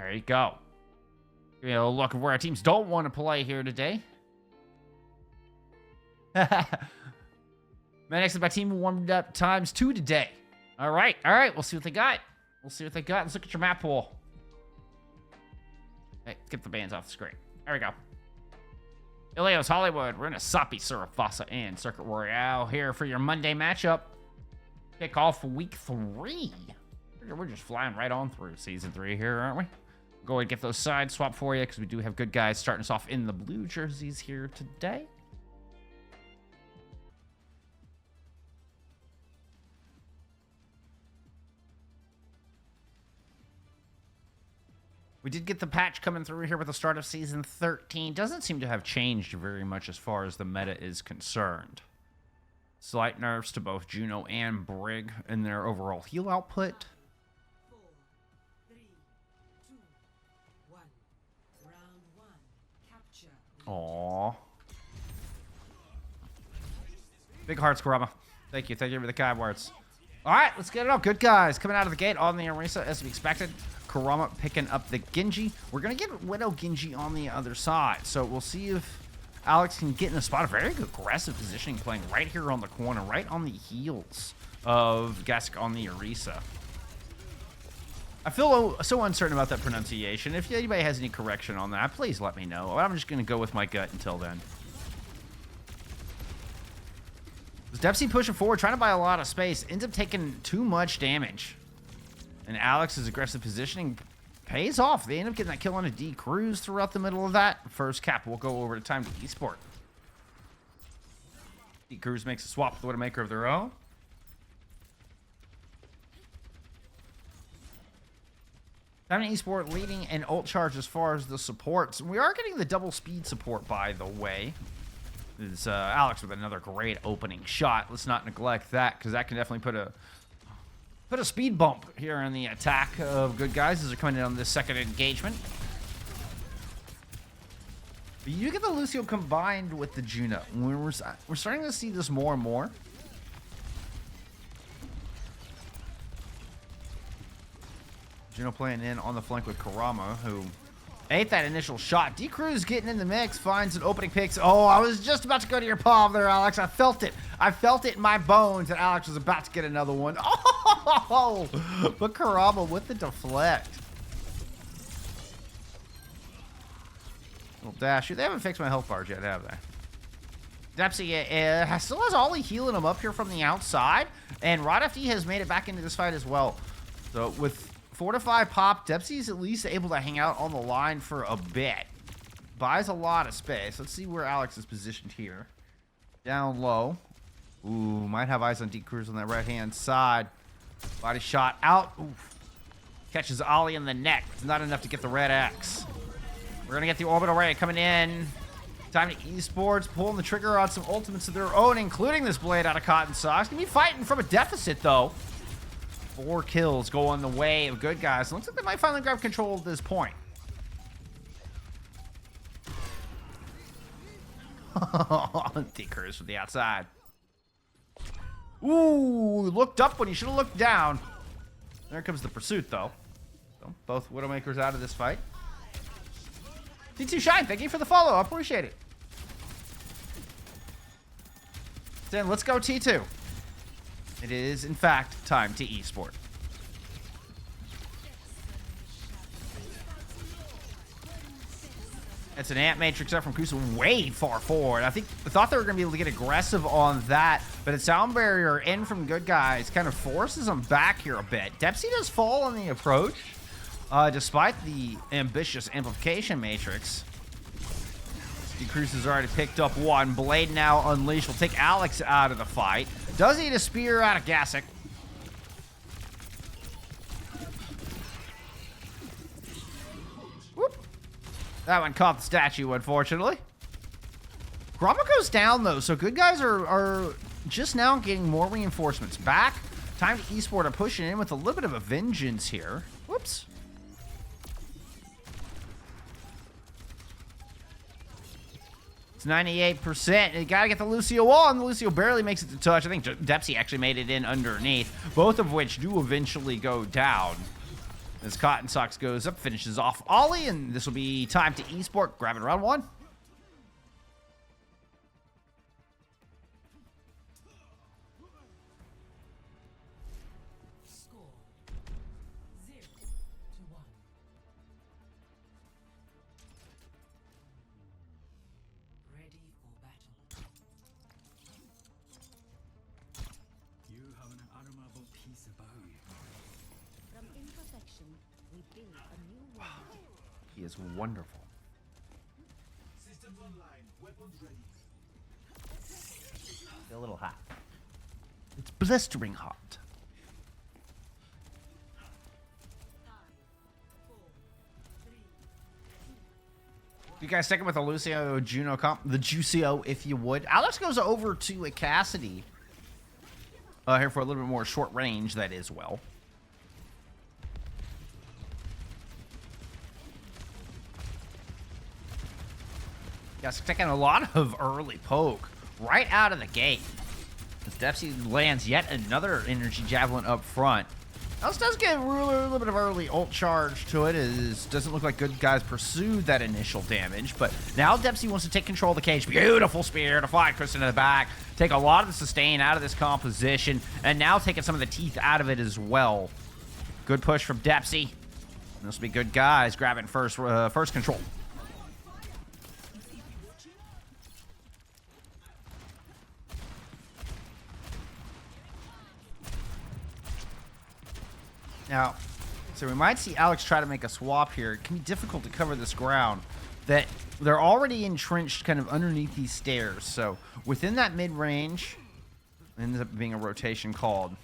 There you go. Give me a look at where our teams don't want to play here today. Next, my team warmed up ×2 today. All right. We'll see what they got. Let's look at your map pool. Hey, skip the bands off the screen. There we go. Ilios Hollywood, we're in a Soppy, Surafasa, and Circuit Royale here for your Monday matchup. Kick off for week 3. We're just flying right on through season 3 here, aren't we? Go ahead and get those sides swapped for you because we do have good guys starting us off in the blue jerseys here today. We did get the patch coming through here with the start of Season 13. Doesn't seem to have changed very much as far as the meta is concerned. Slight nerfs to both Juno and Brig in their overall heal output. 4, 3, 2, 1. Round 1. Capture. Aww. Big hearts, Kurama. Thank you for the kind words. All right, let's get it up. Good guys coming out of the gate on the Arisa as we expected. Kurama picking up the Genji. We're going to get Widow Genji on the other side. So we'll see if Alex can get in a spot. A very aggressive positioning, playing right here on the corner, right on the heels of Gask on the Arisa. I feel so uncertain about that pronunciation. If anybody has any correction on that, please let me know. I'm just going to go with my gut until then. Depsy pushing forward, trying to buy a lot of space, ends up taking too much damage. And Alex's aggressive positioning pays off. They end up getting that kill on a D Cruz throughout the middle of that. First cap will go over to time to Esport. D Cruz makes a swap with the Widowmaker of their own. Time to Esport leading an ult charge as far as the supports. We are getting the double speed support, by the way. Is Alex with another great opening shot. Let's not neglect that, because that can definitely put a speed bump here in the attack of good guys as they're coming in on this second engagement. But you get the Lucio combined with the Juno. We're starting to see this more and more. Juno playing in on the flank with Kurama, who ate that initial shot. D Cruz getting in the mix, finds an opening picks. Oh, I was just about to go to your palm there, Alex. I felt it. I felt it in my bones that Alex was about to get another one. Oh, but Kurama with the deflect. Little dash. They haven't fixed my health bars yet, have they? Depsy still has Ollie healing him up here from the outside, and Rod FD has made it back into this fight as well. So with 4 to 5 pop, Depsy's at least able to hang out on the line for a bit. Buys a lot of space. Let's see where Alex is positioned here. Down low. Ooh, might have eyes on D Cruz on that right-hand side. Body shot out. Oof. Catches Ollie in the neck. It's not enough to get the red X. We're going to get the orbital ray coming in. Time to Esports, pulling the trigger on some ultimates of their own, including this blade out of Cotton Socks. Gonna be fighting from a deficit, though. 4 kills go on the way of good guys. It looks like they might finally grab control at this point. Decurs from the outside. Ooh, looked up when he should have looked down. There comes the pursuit, though. So both Widowmakers out of this fight. T2 Shine, thank you for the follow. I appreciate it. Then let's go T2. It is, in fact, time to Esport. It's an Ant Matrix up from Kusa way far forward. I thought they were going to be able to get aggressive on that, but a sound barrier in from good guys kind of forces them back here a bit. Depsy does fall on the approach, despite the ambitious amplification matrix. Cruz has already picked up one. Blade now unleashed will take Alex out of the fight. Does eat a spear out of Gassick. Whoop. That one caught the statue, unfortunately. Gromma goes down, though, so good guys are just now getting more reinforcements back. Time to Esport are pushing in with a little bit of a vengeance here. Whoops. It's 98%. You gotta get the Lucio on. The Lucio barely makes it to touch. I think Depsy actually made it in underneath. Both of which do eventually go down. As Cotton Socks goes up, finishes off Ollie, and this will be time to Esport, grabbing round 1. Score 0-1. Ready for battle. You have an admirable piece about you. From imperfection, we build a new world. He is wonderful. Systems online. Weapons ready. A little hot. It's blistering hot. 5, 4, 3. You guys sticking with the Lucio Juno comp? The Juicio, if you would. Alex goes over to a Cassidy. Here for a little bit more short range, that is well. Yes, taking a lot of early poke right out of the gate. As Depsy lands yet another energy javelin up front. Alex does get a little bit of early ult charge to it. It doesn't look like good guys pursued that initial damage, but now Depsy wants to take control of the cage. Beautiful spear to find Kristen in the back. Take a lot of the sustain out of this composition, and now taking some of the teeth out of it as well. Good push from Depsy. This will be good guys grabbing first control. Now, so we might see Alex try to make a swap here. It can be difficult to cover this ground. That they're already entrenched kind of underneath these stairs. So within that mid-range, ends up being a rotation called.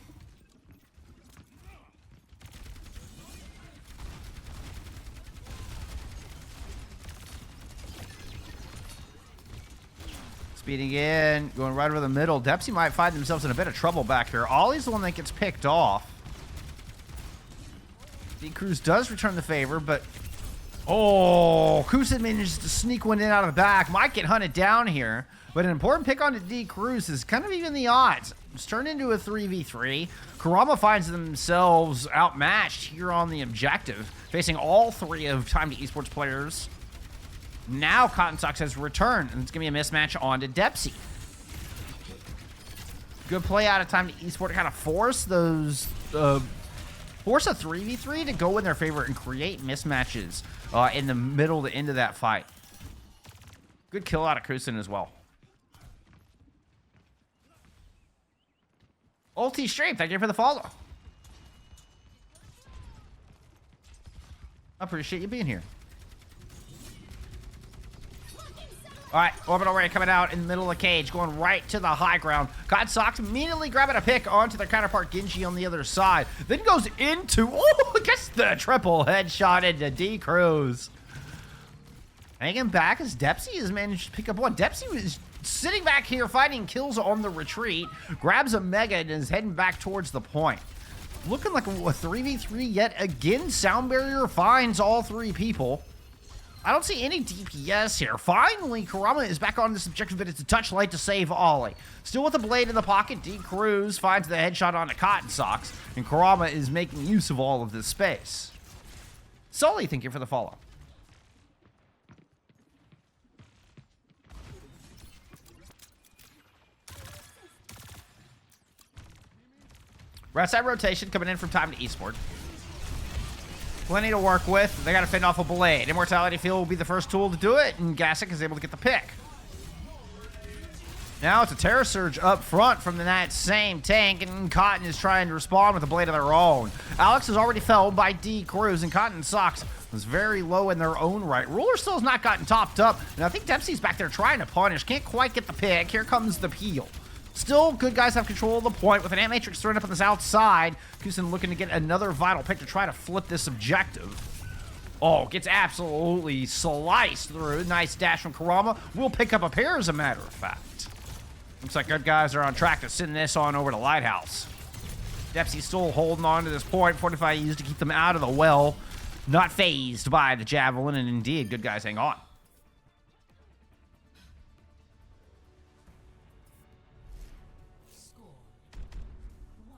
Speeding in, going right over the middle. Depsy might find themselves in a bit of trouble back here. Ollie's the one that gets picked off. D-Cruz does return the favor, but... Oh, Kusin manages to sneak one in out of the back. Might get hunted down here, but an important pick onto D-Cruz is kind of even the odds. It's turned into a 3v3. Kurama finds themselves outmatched here on the objective, facing all three of Time to Esports players. Now Cotton Socks has returned, and it's going to be a mismatch onto Depsy. Good play out of Time to Esport to kind of force those... force a 3v3 to go in their favor and create mismatches in the middle to end of that fight. Good kill out of Kusin as well. Ulti Stream, thank you for the follow. I appreciate you being here. All right, Orbital Ray coming out in the middle of the cage, going right to the high ground. Cotton Socks immediately grabbing a pick onto their counterpart Genji on the other side. Then goes into, oh, gets the triple headshot into D-Cruz. Hanging back as Depsy has managed to pick up one. Depsy was sitting back here fighting kills on the retreat, grabs a Mega and is heading back towards the point. Looking like a 3v3 yet again. Sound Barrier finds all three people. I don't see any DPS here. Finally, Kurama is back on this objective, but it's a touch late to save Ollie. Still with the blade in the pocket, D-Cruz finds the headshot onto Cotton Socks, and Kurama is making use of all of this space. Sully, thank you for the follow. Right side rotation coming in from Time to Esport. Plenty to work with. They got to fend off a blade. Immortality Field will be the first tool to do it, and Gasek is able to get the pick. Now it's a Terror Surge up front from that same tank, and Cotton is trying to respond with a blade of their own. Alex is already felled by D-Cruz, and Cotton Socks was very low in their own right. Ruler still has not gotten topped up, and I think Dempsey's back there trying to punish. Can't quite get the pick. Here comes the peel. Still, good guys have control of the point with an Ant Matrix thrown up on this outside. Kusin looking to get another vital pick to try to flip this objective. Oh, gets absolutely sliced through. Nice dash from Kurama. We'll pick up a pair, as a matter of fact. Looks like good guys are on track to send this on over to Lighthouse. Depsy's still holding on to this point. 45 used to keep them out of the well. Not phased by the javelin, and indeed, good guys hang on. Score 1-1.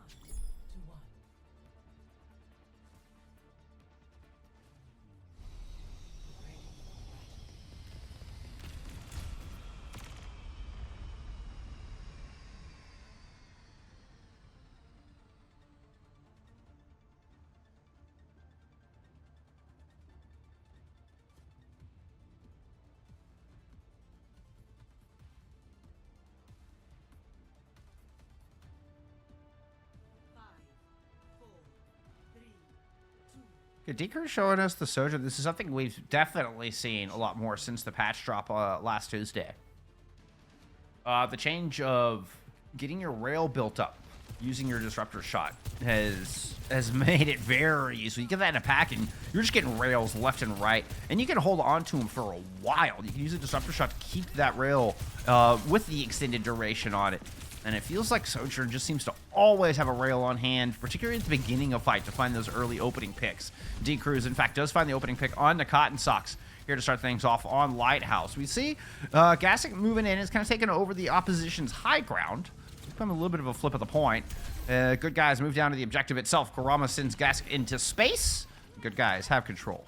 Okay, Deeker showing us the Soja. This is something we've definitely seen a lot more since the patch drop last Tuesday. The change of getting your rail built up using your disruptor shot has made it very easy. You get that in a pack and you're just getting rails left and right, and you can hold on to them for a while. You can use a disruptor shot to keep that rail with the extended duration on it. And it feels like Sojourn just seems to always have a rail on hand, particularly at the beginning of fight, to find those early opening picks. D-Cruz, in fact, does find the opening pick on the Cotton Socks here to start things off on Lighthouse. We see Gassick moving in. Is kind of taking over the opposition's high ground. Become a little bit of a flip of the point. Good guys move down to the objective itself. Kurama sends Gassick into space. Good guys have control.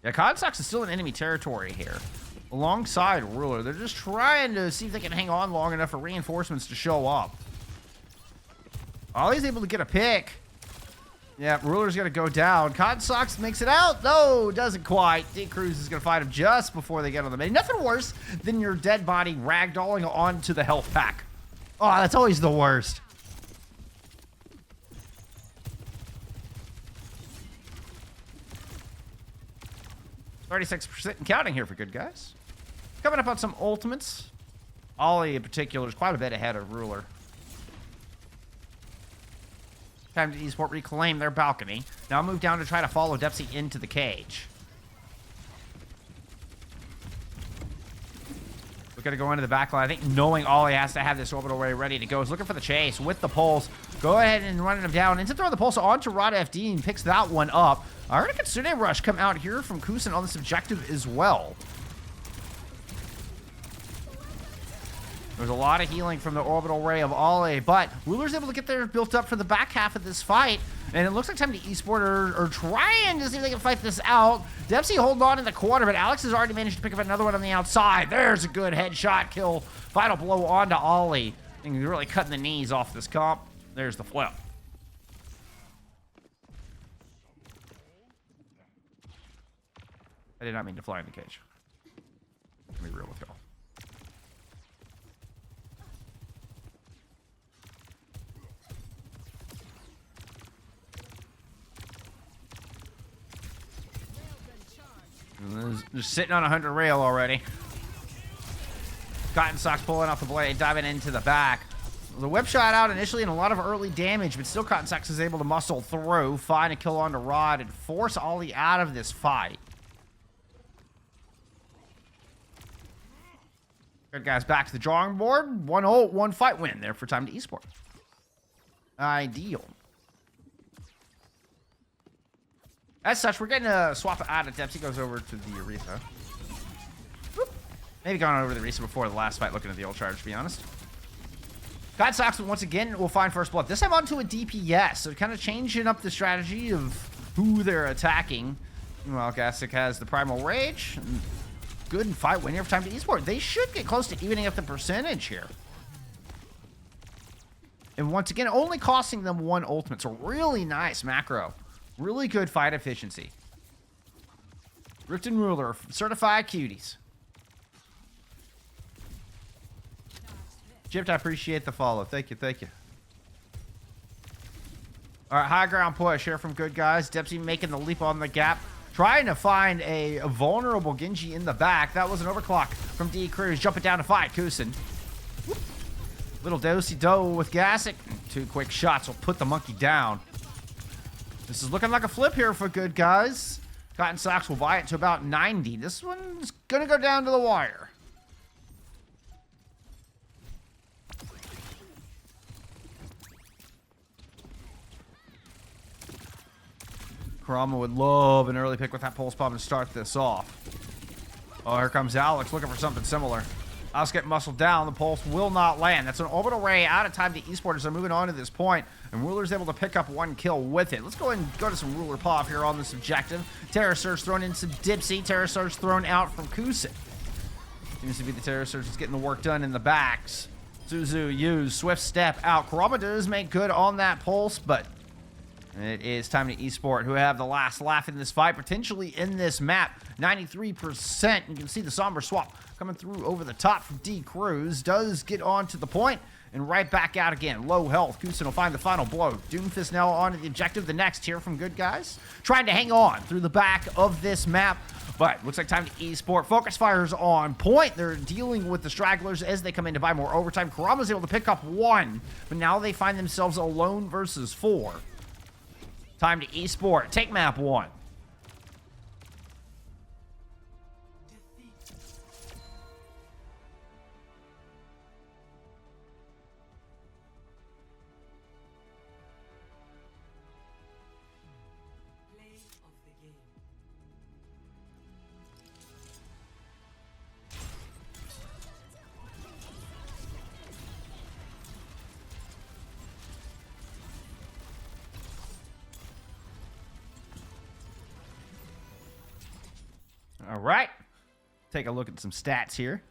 Yeah, Consox is still in enemy territory here. Alongside Ruler. They're just trying to see if they can hang on long enough for reinforcements to show up. Ollie's able to get a pick. Yeah, Ruler's going to go down. Consox makes it out. No, doesn't quite. D-Cruz is going to fight him just before they get on the main. Nothing worse than your dead body ragdolling onto the health pack. Oh, that's always the worst. %, and counting here for good guys. Coming up on some ultimates. Ollie in particular is quite a bit ahead of Ruler. Time to Esport reclaim their balcony. Now move down to try to follow Depsy into the cage. We're going to go into the back line. I think knowing Ollie has to have this orbital array ready to go. He's looking for the chase with the pulse. Go ahead and running him down. Into throwing the pulse onto Rod FD and picks that one up. I heard a Kitsune Rush come out here from Kusin on this objective as well. There's a lot of healing from the orbital ray of Ollie, but Ruler's able to get there built up for the back half of this fight, and it looks like Time to Esport are trying to see if they can fight this out. Dempsey holding on in the corner, but Alex has already managed to pick up another one on the outside. There's a good headshot kill. Final blow onto Ollie. And he's really cutting the knees off this comp. There's the flip. I did not mean to fly in the cage. Let me be real with y'all. Just sitting on 100 rail already. Cotton Socks pulling off the blade, diving into the back. The whip shot out initially and a lot of early damage, but still Cotton Socks is able to muscle through, find a kill onto Rod, and force Ollie out of this fight. Good guys, back to the drawing board. 1-0, one fight win there for Time to Esport. Ideal. As such, we're getting a swap out of Dempsey. Goes over to the Aretha. Whoop. Maybe gone over the Aretha before the last fight, looking at the old charge, to be honest. God Sox, once again, will find first blood. This time onto a DPS, so kind of changing up the strategy of who they're attacking. Well, Gassick has the Primal Rage. Good fight win here for Time to Esport. They should get close to evening up the percentage here. And once again, only costing them one ultimate. So really nice macro. Really good fight efficiency. Rift and Ruler, certified cuties. Gypped, I appreciate the follow. Thank you, thank you. All right, high ground push here from good guys. Dempsey making the leap on the gap. Trying to find a vulnerable Genji in the back. That was an overclock from D-Cruz. Jumping down to fight Kusin. Whoop. Little do-si-do with Gassick. 2 quick shots will put the monkey down. This is looking like a flip here for good guys. Cotton Socks will buy it to about 90. This one's going to go down to the wire. Kurama would love an early pick with that pulse bomb to start this off. Oh, here comes Alex looking for something similar. Alex getting muscled down. The pulse will not land. That's an orbital ray out of Time to Esport as they're moving on to this point. And Ruler's able to pick up 1 kill with it. Let's go ahead and go to some Ruler pop here on this objective. Terror Surge thrown into Dipsy. Terror Surge thrown out from Kusin. Seems to be the Terror Surge that's getting the work done in the backs. Suzu used Swift Step out. Kurama does make good on that pulse, but It is time to Esport, who have the last laugh in this fight, potentially in this map. 93%. You can see the Somber swap coming through over the top from D Cruz. Does get on to the point and right back out again. Low health. Kusin will find the final blow. Doomfist now on to the objective. The next here from Good Guys. Trying to hang on through the back of this map. But looks like time to Esport. Focus fires on point. They're dealing with the stragglers as they come in to buy more overtime. Kurama's able to pick up one, but now they find themselves alone versus 4. Time to Esport. Take map 1. Play of the game. All right. Take a look at some stats here.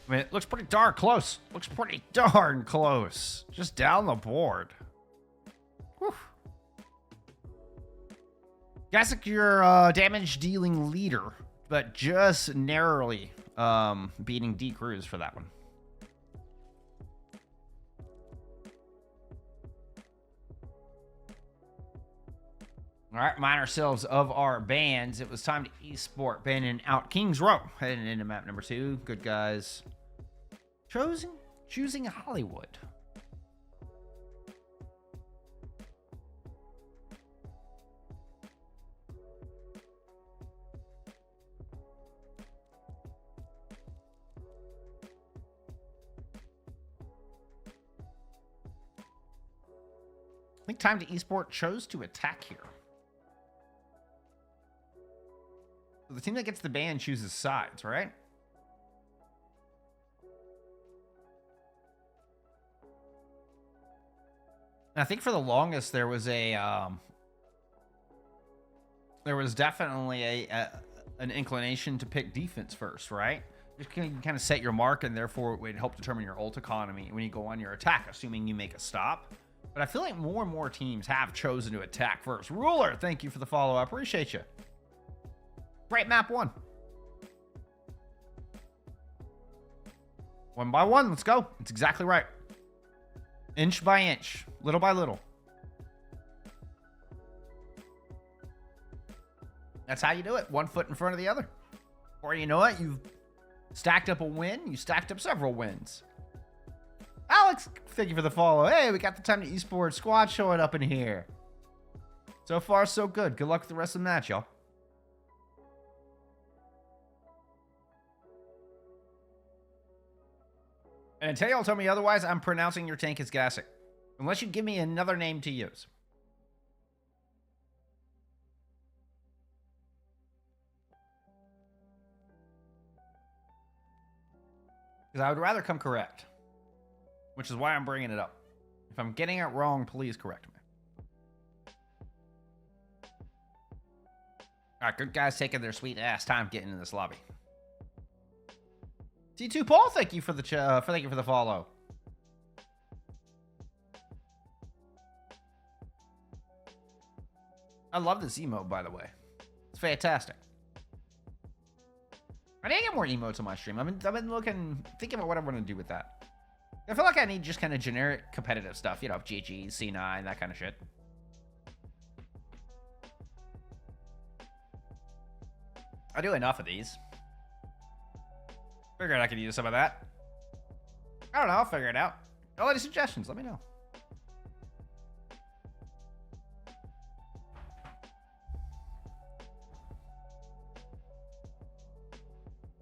I mean, it looks pretty darn close. Looks pretty darn close. Just down the board. Whew. Gassic, your damage dealing leader, but just narrowly beating D Cruz for that one. All right, remind ourselves of our bans. It was time to Esport, banning out Kings Row. Heading into map number 2. Good Guys. Choosing Hollywood. I think time to Esport chose to attack here. So the team that gets the ban chooses sides, right? And I think for the longest there was definitely an inclination to pick defense first, right? Just kind of set your mark, and therefore it would help determine your ult economy when you go on your attack, assuming you make a stop. But I feel like more and more teams have chosen to attack first. Ruler, thank you for the follow. I appreciate you. Great map 1. 1 by 1, let's go. It's exactly right. Inch by inch, little by little. That's how you do it. 1 foot in front of the other. Or you know what? You've stacked up a win. You stacked up several wins. Alex, thank you for the follow. Hey, we got the time to Esport squad showing up in here. So far, so good. Good luck with the rest of the match, y'all. And until y'all tell me otherwise, I'm pronouncing your tank as Gassic. Unless you give me another name to use. Because I would rather come correct. Which is why I'm bringing it up. If I'm getting it wrong, please correct me. Alright, Good Guys taking their sweet ass time getting in this lobby. T2 Paul, thank you for the follow. I love this emote, by the way. It's fantastic. I need to get more emotes on my stream. I've been thinking about what I want to do with that. I feel like I need just kind of generic competitive stuff, you know, GG, C9, that kind of shit. I do enough of these. Figured I could use some of that. I don't know, I'll figure it out. Y'all any suggestions? Let me know.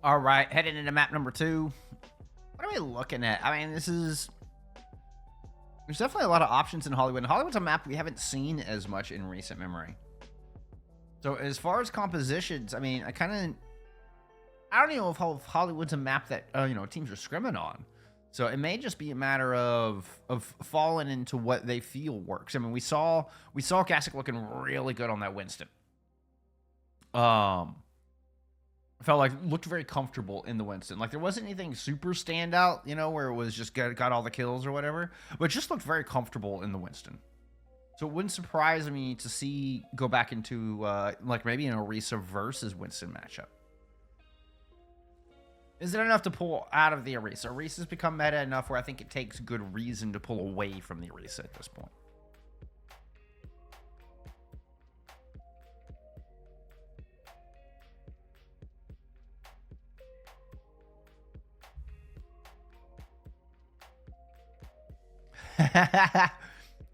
All right, heading into map number 2. What are we looking at? I mean, there's definitely a lot of options in Hollywood. And Hollywood's a map we haven't seen as much in recent memory. So as far as compositions, I mean, I don't even know if Hollywood's a map that, teams are scrimming on. So it may just be a matter of falling into what they feel works. I mean, we saw Gassic looking really good on that Winston. felt like looked very comfortable in the Winston. Like there wasn't anything super standout, you know, where it was just got all the kills or whatever, but it just looked very comfortable in the Winston. So it wouldn't surprise me to see go back into like maybe an Orisa versus Winston matchup. Is it enough to pull out of the Orisa? Orisa's become meta enough where I think it takes good reason to pull away from the Orisa at this point.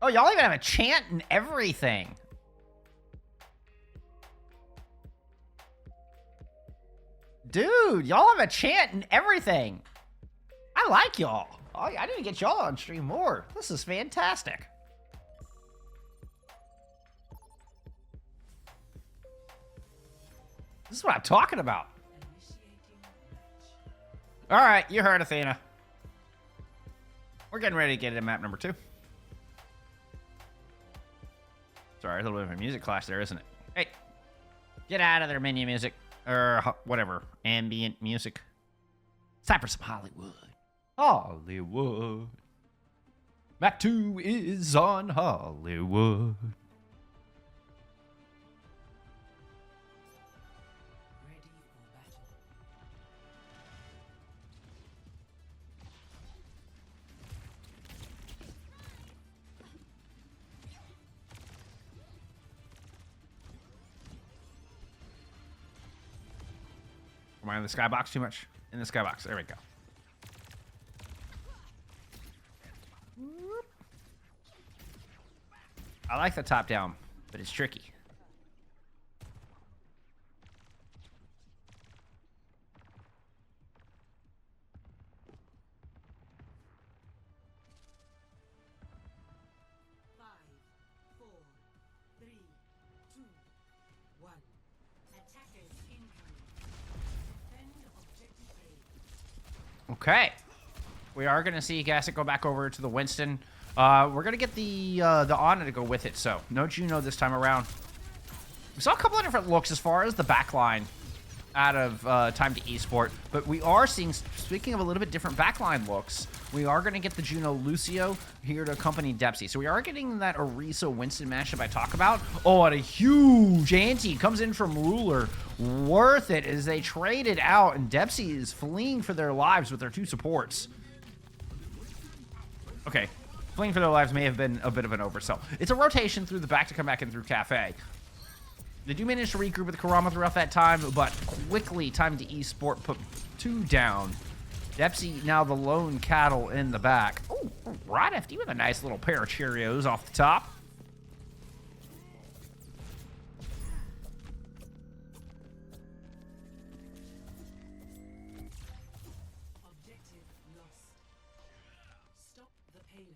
Oh, y'all even have a chant and everything. Dude, y'all have a chant and everything. I like y'all. Oh, I need to get y'all on stream more. This is fantastic. This is what I'm talking about. All right, you heard Athena. We're getting ready to get into map number 2. Sorry, a little bit of a music clash there, isn't it? Hey, get out of there, menu music. Or whatever, ambient music. It's time for some Hollywood. Hollywood. Map 2 is on Hollywood. Ready for battle. Am I in the skybox too much? In the skybox. There we go. I like the top down, but it's tricky. Five, four, three, two, one. Attackers incoming. Defend objective A. Okay. We are going to see Gassick go back over to the Winston. We're going to get the Ana to go with it, so no Juno this time around. We saw a couple of different looks as far as the backline out of Time to Esport, but we are seeing, speaking of a little bit different backline looks, we are going to get the Juno Lucio here to accompany Depsy. So we are getting that Orisa Winston matchup I talk about. Oh, and a huge ante comes in from Ruler. Worth it as they trade it out, and Depsy is fleeing for their lives with their 2 supports. Okay, fleeing for their lives may have been a bit of an oversell. It's a rotation through the back to come back in through Cafe. They do manage to regroup with Karama throughout that time, but quickly Time to Esport put 2 down. Depsy now the lone cattle in the back. Oh, right FD with a nice little pair of Cheerios off the top. Objective lost. Stop the payload.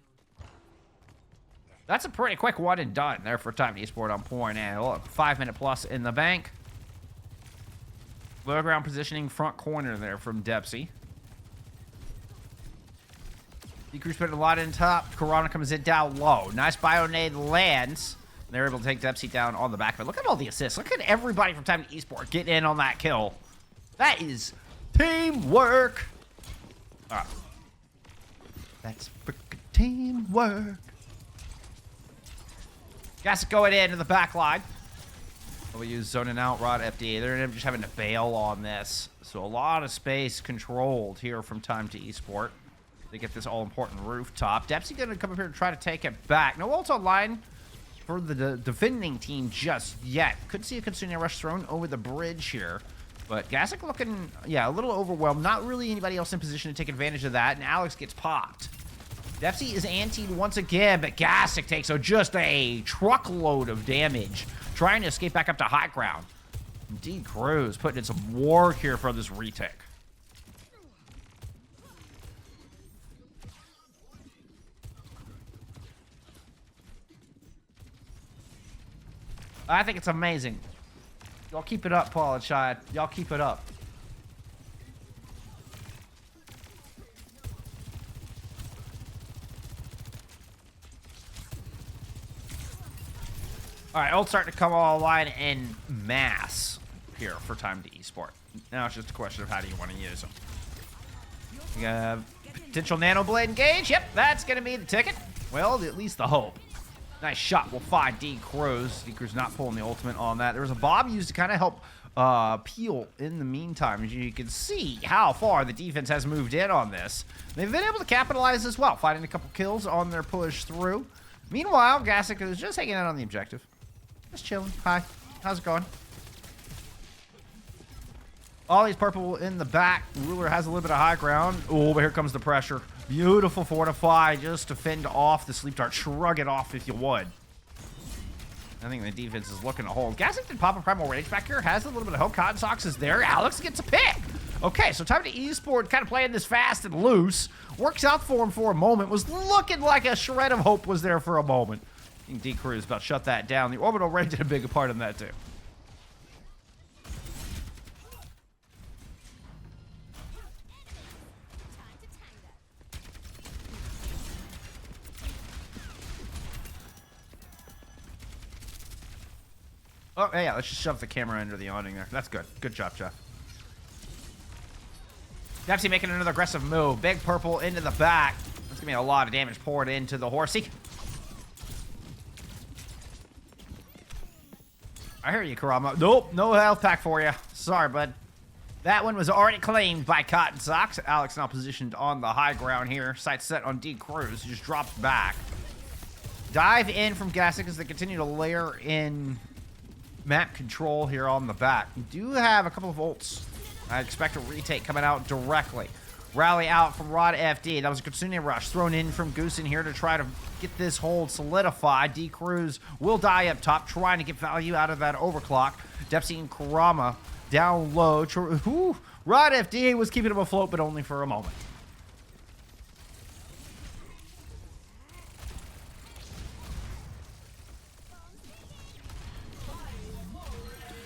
That's a pretty quick one and done there for Time to Esport on point. And look, 5 minute plus in the bank. Low ground positioning front corner there from Depsy. Decrew spent a lot in top. Corona comes in down low. Nice Bionade lands. They're able to take Depsy down on the back. But look at all the assists. Look at everybody from Time to Esport getting in on that kill. That is teamwork. Ah. That's freaking teamwork. Gas going into the back line. We use zoning out Rod FDA. They're just having to bail on this. So a lot of space controlled here from Time to Esport. They get this all-important rooftop. Depsy going to come up here and try to take it back. No ults online for the defending team just yet. Could see a Consunia Rush thrown over the bridge here. But Gassick looking, yeah, a little overwhelmed. Not really anybody else in position to take advantage of that. And Alex gets popped. Depsy is antied once again, but Gassick takes just a truckload of damage, trying to escape back up to high ground. D Cruz putting in some work here for this retake. I think it's amazing. Y'all keep it up, Paul and Shad. Y'all keep it up. All right, ult's starting to come online en masse. here for Time to Esport. Now it's just a question of how do you want to use them. You have potential Nano Blade engage. Yep, that's going to be the ticket. Well, at least the hope. Nice shot will find D Cruz. D Cruz not pulling the ultimate on that. There was a Bob used to kind of help Peel in the meantime. As you can see how far the defense has moved in on this. They've been able to capitalize as well, finding a couple kills on their push through. Meanwhile, Gassic is just hanging out on the objective. Just chilling. Hi. How's it going? Ollie's purple in the back. Ruler has a little bit of high ground. Oh, but here comes the pressure. Beautiful fortify just to fend off the sleep dart. Shrug it off if you would. I think the defense is looking to hold. Gassic did pop a primal rage back here. Has a little bit of hope. Cotton Socks is there. Alex gets a pick. Okay, so Time to Esport kind of playing this fast and loose. Works out for him for a moment. Was looking like a shred of hope was there for a moment. I think D Cruz about to shut that down. The orbital rage did a big part in that too. Oh, yeah, let's just shove the camera under the awning there. That's good. Good job, Jeff. Dempsey making another aggressive move. Big purple into the back. That's going to be a lot of damage poured into the horsey. I hear you, Kurama. Nope, no health pack for you. Sorry, bud. That one was already claimed by Cotton Socks. Alex now positioned on the high ground here. Sight set on D Cruz. Just dropped back. Dive in from Gassic as they continue to layer in map control here on the back. We do have a couple of ults. I expect a retake coming out directly. Rally out from Rod FD. That was a Kitsune Rush thrown in from Goose in here to try to get this hold solidified. D Cruz will die up top, trying to get value out of that overclock. Dempsey and Kurama down low. Rod FD was keeping him afloat, but only for a moment.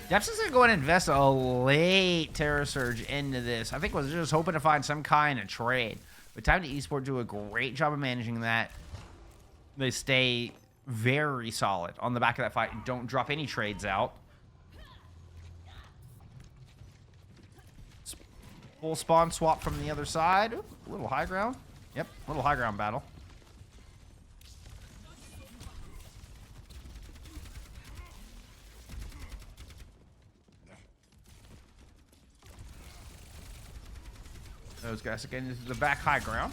Dempsey's going to go and invest a late Terror Surge into this. I think was just hoping to find some kind of trade. But Time to Esport do a great job of managing that. They stay very solid on the back of that fight and don't drop any trades out. Full spawn swap from the other side. Ooh, a little high ground. Yep, little high ground battle. Those guys again into the back high ground.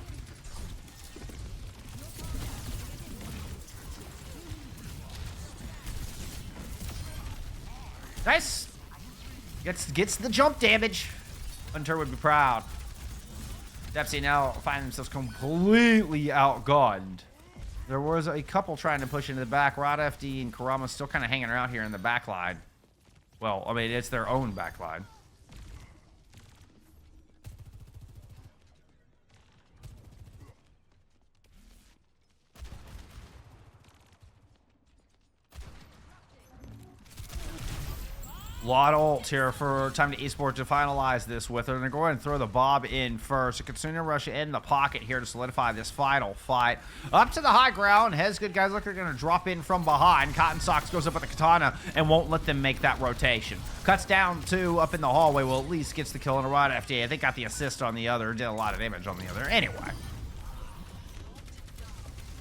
Nice. Gets the jump damage. Hunter would be proud. Dempsey now find themselves completely outgunned. There was a couple trying to push into the back. Rod FD and Kurama still kind of hanging around here in the back line. Well, I mean, it's their own back line. A lot of ult here for Time to Esport to finalize this with. They're going to go ahead and throw the Bob in first. A Kitsune Rush in the pocket here to solidify this final fight. Up to the high ground. Hez good guys look like they're going to drop in from behind. Cotton Socks goes up with the katana and won't let them make that rotation. Cuts down two up in the hallway. Well, at least gets the kill on a Rod FDA. I think got the assist on the other. Did a lot of damage on the other. Anyway.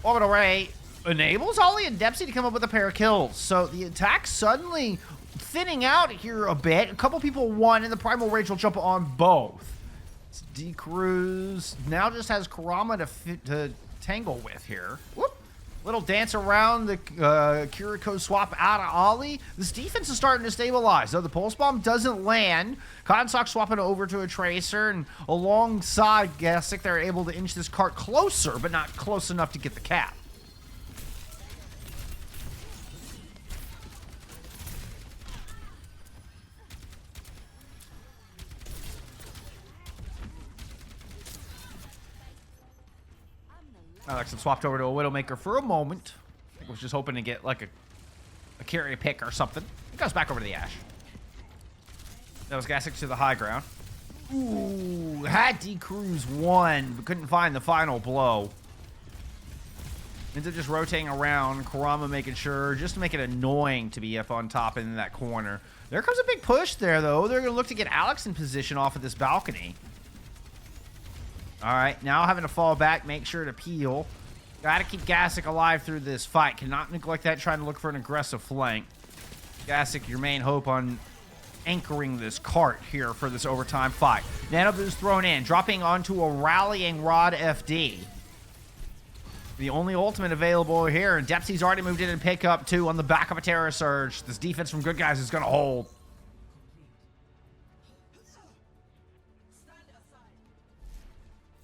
Orbital Ray enables Ollie and Dempsey to come up with a pair of kills. So the attack suddenly thinning out here a bit. A couple people won, and the Primal Rage will jump on both. D Cruz now just has Kurama to tangle with here. Whoop. Little dance around the Kiriko swap out of Ollie. This defense is starting to stabilize. Though the Pulse Bomb doesn't land, Cotton Sock swapping over to a Tracer, and alongside Gassic, they're able to inch this cart closer, but not close enough to get the cap. Alex had swapped over to a Widowmaker for a moment. I was just hoping to get like a carry pick or something. It goes back over to the Ash. That was Gassic to the high ground. Ooh, had D Cruz won, but couldn't find the final blow. Ends up just rotating around. Kurama making sure, just to make it annoying to be up on top in that corner. There comes a big push there, though. They're going to look to get Alex in position off of this balcony. All right, now having to fall back, make sure to peel. Got to keep Gassic alive through this fight. Cannot neglect that, trying to look for an aggressive flank. Gassic, your main hope on anchoring this cart here for this overtime fight. Nano Boost thrown in, dropping onto a rallying Rod FD. The only ultimate available here, and Dempsey's already moved in and pick up two on the back of a Terror Surge. This defense from Good Guys is going to hold.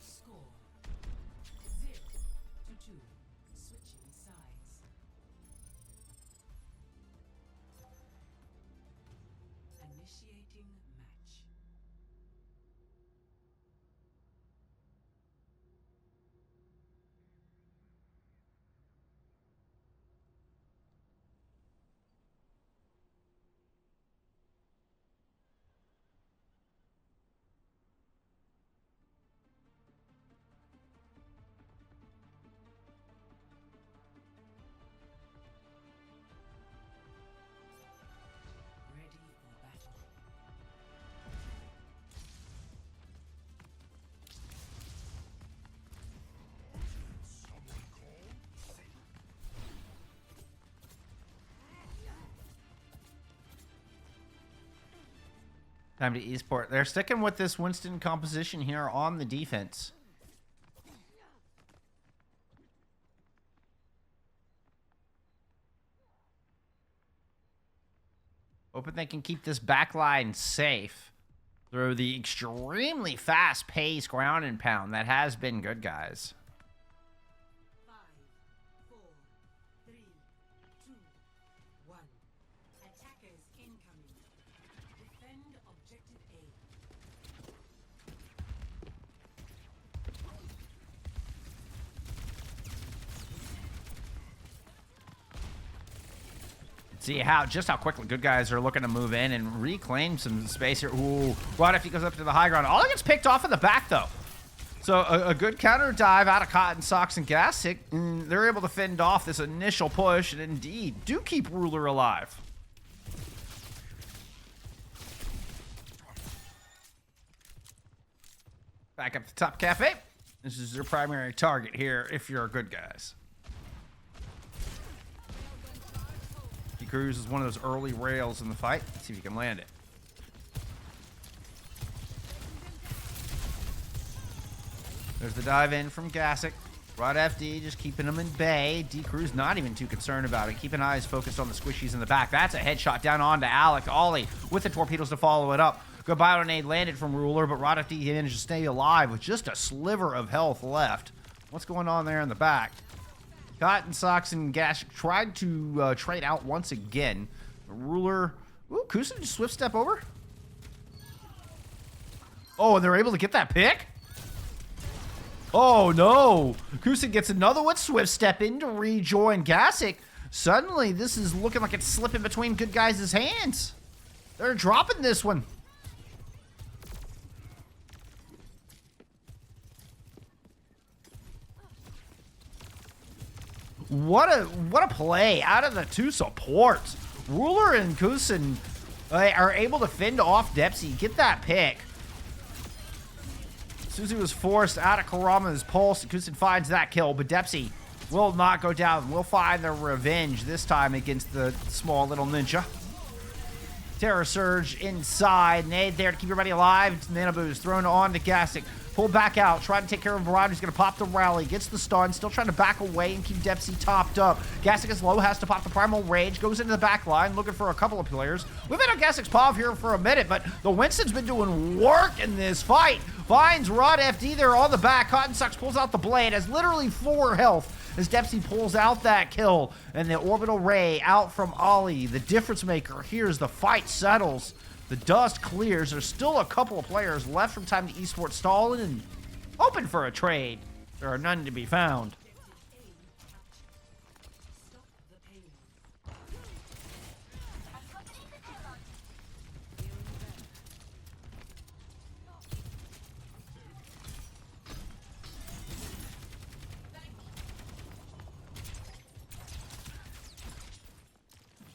Score 0-2. Switching sides. Initiating match. Ready for battle. Time to Esport. They're sticking with this Winston composition here on the defense. Hoping they can keep this back line safe through the extremely fast-paced ground and pound that has been Good Guys. 5, 4, 3, 2, 1. Attackers incoming. Defend objective A. See just how quickly Good Guys are looking to move in and reclaim some space here. Ooh, right if he goes up to the high ground. All that gets picked off in the back, though. So a good counter dive out of Cotton Socks and Gassic. They're able to fend off this initial push and indeed do keep Ruler alive. Back up to Top Cafe. This is their primary target here if you're Good Guys. Cruz is one of those early rails in the fight. Let's see if you can land it. There's the dive in from Gassic. Rod FD just keeping them in bay. D Cruz not even too concerned about it. Keeping eyes focused on the squishies in the back. That's a headshot down onto Alec. Ollie with the torpedoes to follow it up. Good bio-nade landed from Ruler, but Rod FD managed to stay alive with just a sliver of health left. What's going on there in the back? Cotton Socks and Gash tried to trade out once again. Ruler. Ooh, Kusin just swift step over. Oh, and they're able to get that pick? Oh, no. Kusin gets another one. Swift step in to rejoin Gassic. Suddenly, this is looking like it's slipping between Good Guys' hands. They're dropping this one. What a play out of the two supports. Ruler and Kusin are able to fend off Dempsey. Get that pick. Susie was forced out of Kurama's pulse. Kusin finds that kill, but Dempsey will not go down. Will find their revenge this time against the small little ninja. Terror Surge inside. Nade there to keep everybody alive. Nano Boost thrown on to Gassic. Pull back out. Try to take care of Barad, who's going to pop the rally. Gets the stun. Still trying to back away and keep Dempsey topped up. Gassic is low. Has to pop the Primal Rage. Goes into the back line looking for a couple of players. We've been on Gassic's POV here for a minute, but the Winston's been doing work in this fight. Finds Rod FD there on the back. Cotton Socks pulls out the blade. Has literally 4 health as Dempsey pulls out that kill. And the Orbital Ray out from Ollie, the difference maker. Here's the fight settles. The dust clears. There's still a couple of players left from time to Esport stalling and open for a trade. There are none to be found. Stop the payload.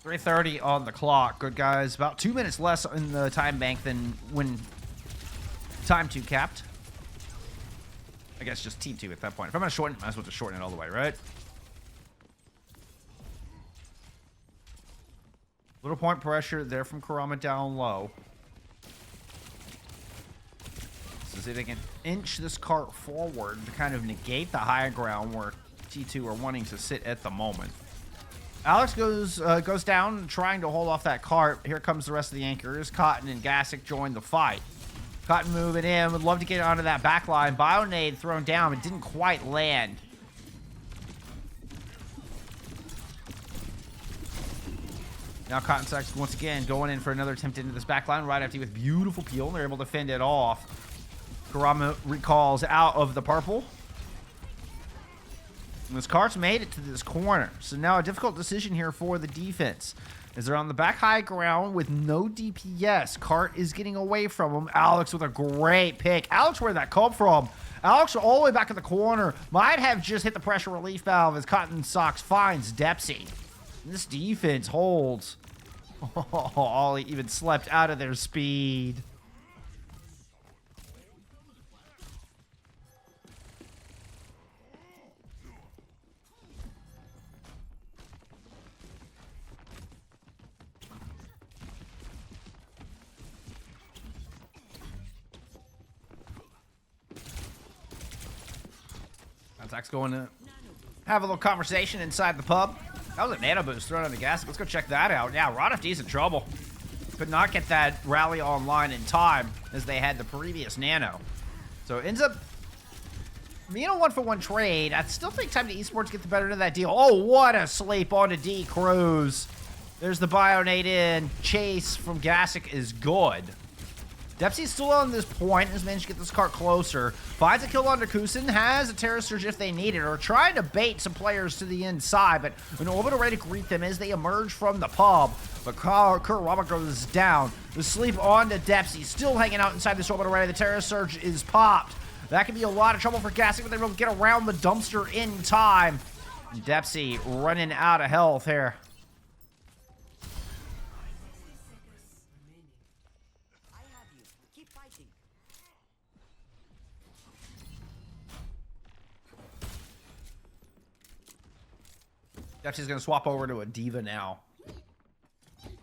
3:30 on the clock. Good, guys. About 2 minutes less in the time bank than when time 2 capped. I guess just T2 at that point. If I'm going to shorten it, I might as well just shorten it all the way, right? Little point pressure there from Kurama down low. So see if they can inch this cart forward to kind of negate the high ground where T2 are wanting to sit at the moment. Alex goes down, trying to hold off that cart. Here comes the rest of the anchors. Cotton and Gassick join the fight. Cotton moving in. Would love to get onto that back line. Bionade thrown down, but didn't quite land. Now Cotton Sacks once again going in for another attempt into this back line. Right after with beautiful peel. They're able to fend it off. Kurama recalls out of the purple. And this cart's made it to this corner. So now a difficult decision here for the defense. As they're on the back high ground with no DPS. Cart is getting away from him. Alex with a great pick. Alex, where'd that come from? Alex all the way back in the corner. Might have just hit the pressure relief valve as Cotton Socks finds Depsy. And this defense holds. Oh, Ollie even slept out of their speed. Zach's going to have a little conversation inside the pub. That was a nano boost thrown on the gas. Let's go check that out. Yeah, RODFD's in trouble. Could not get that rally online in time as they had the previous nano. So it ends up being a 1-for-1 trade. I still think Time to Esports get the better of that deal. Oh, what a sleep onto D Cruz. There's the Bionade in. Chase from Gassick is good. Depsy's still on this point, has managed to get this cart closer. Finds a kill on Kusin, has a Terror Surge if they need it, or trying to bait some players to the inside, but an orbital ready to greet them as they emerge from the pub. But Kurama goes down. The sleep on to Depsy, still hanging out inside this orbital ready. The Terror Surge is popped. That could be a lot of trouble for Gassick, but they're able to get around the dumpster in time. Depsy running out of health here. Depsy's going to swap over to a Diva now.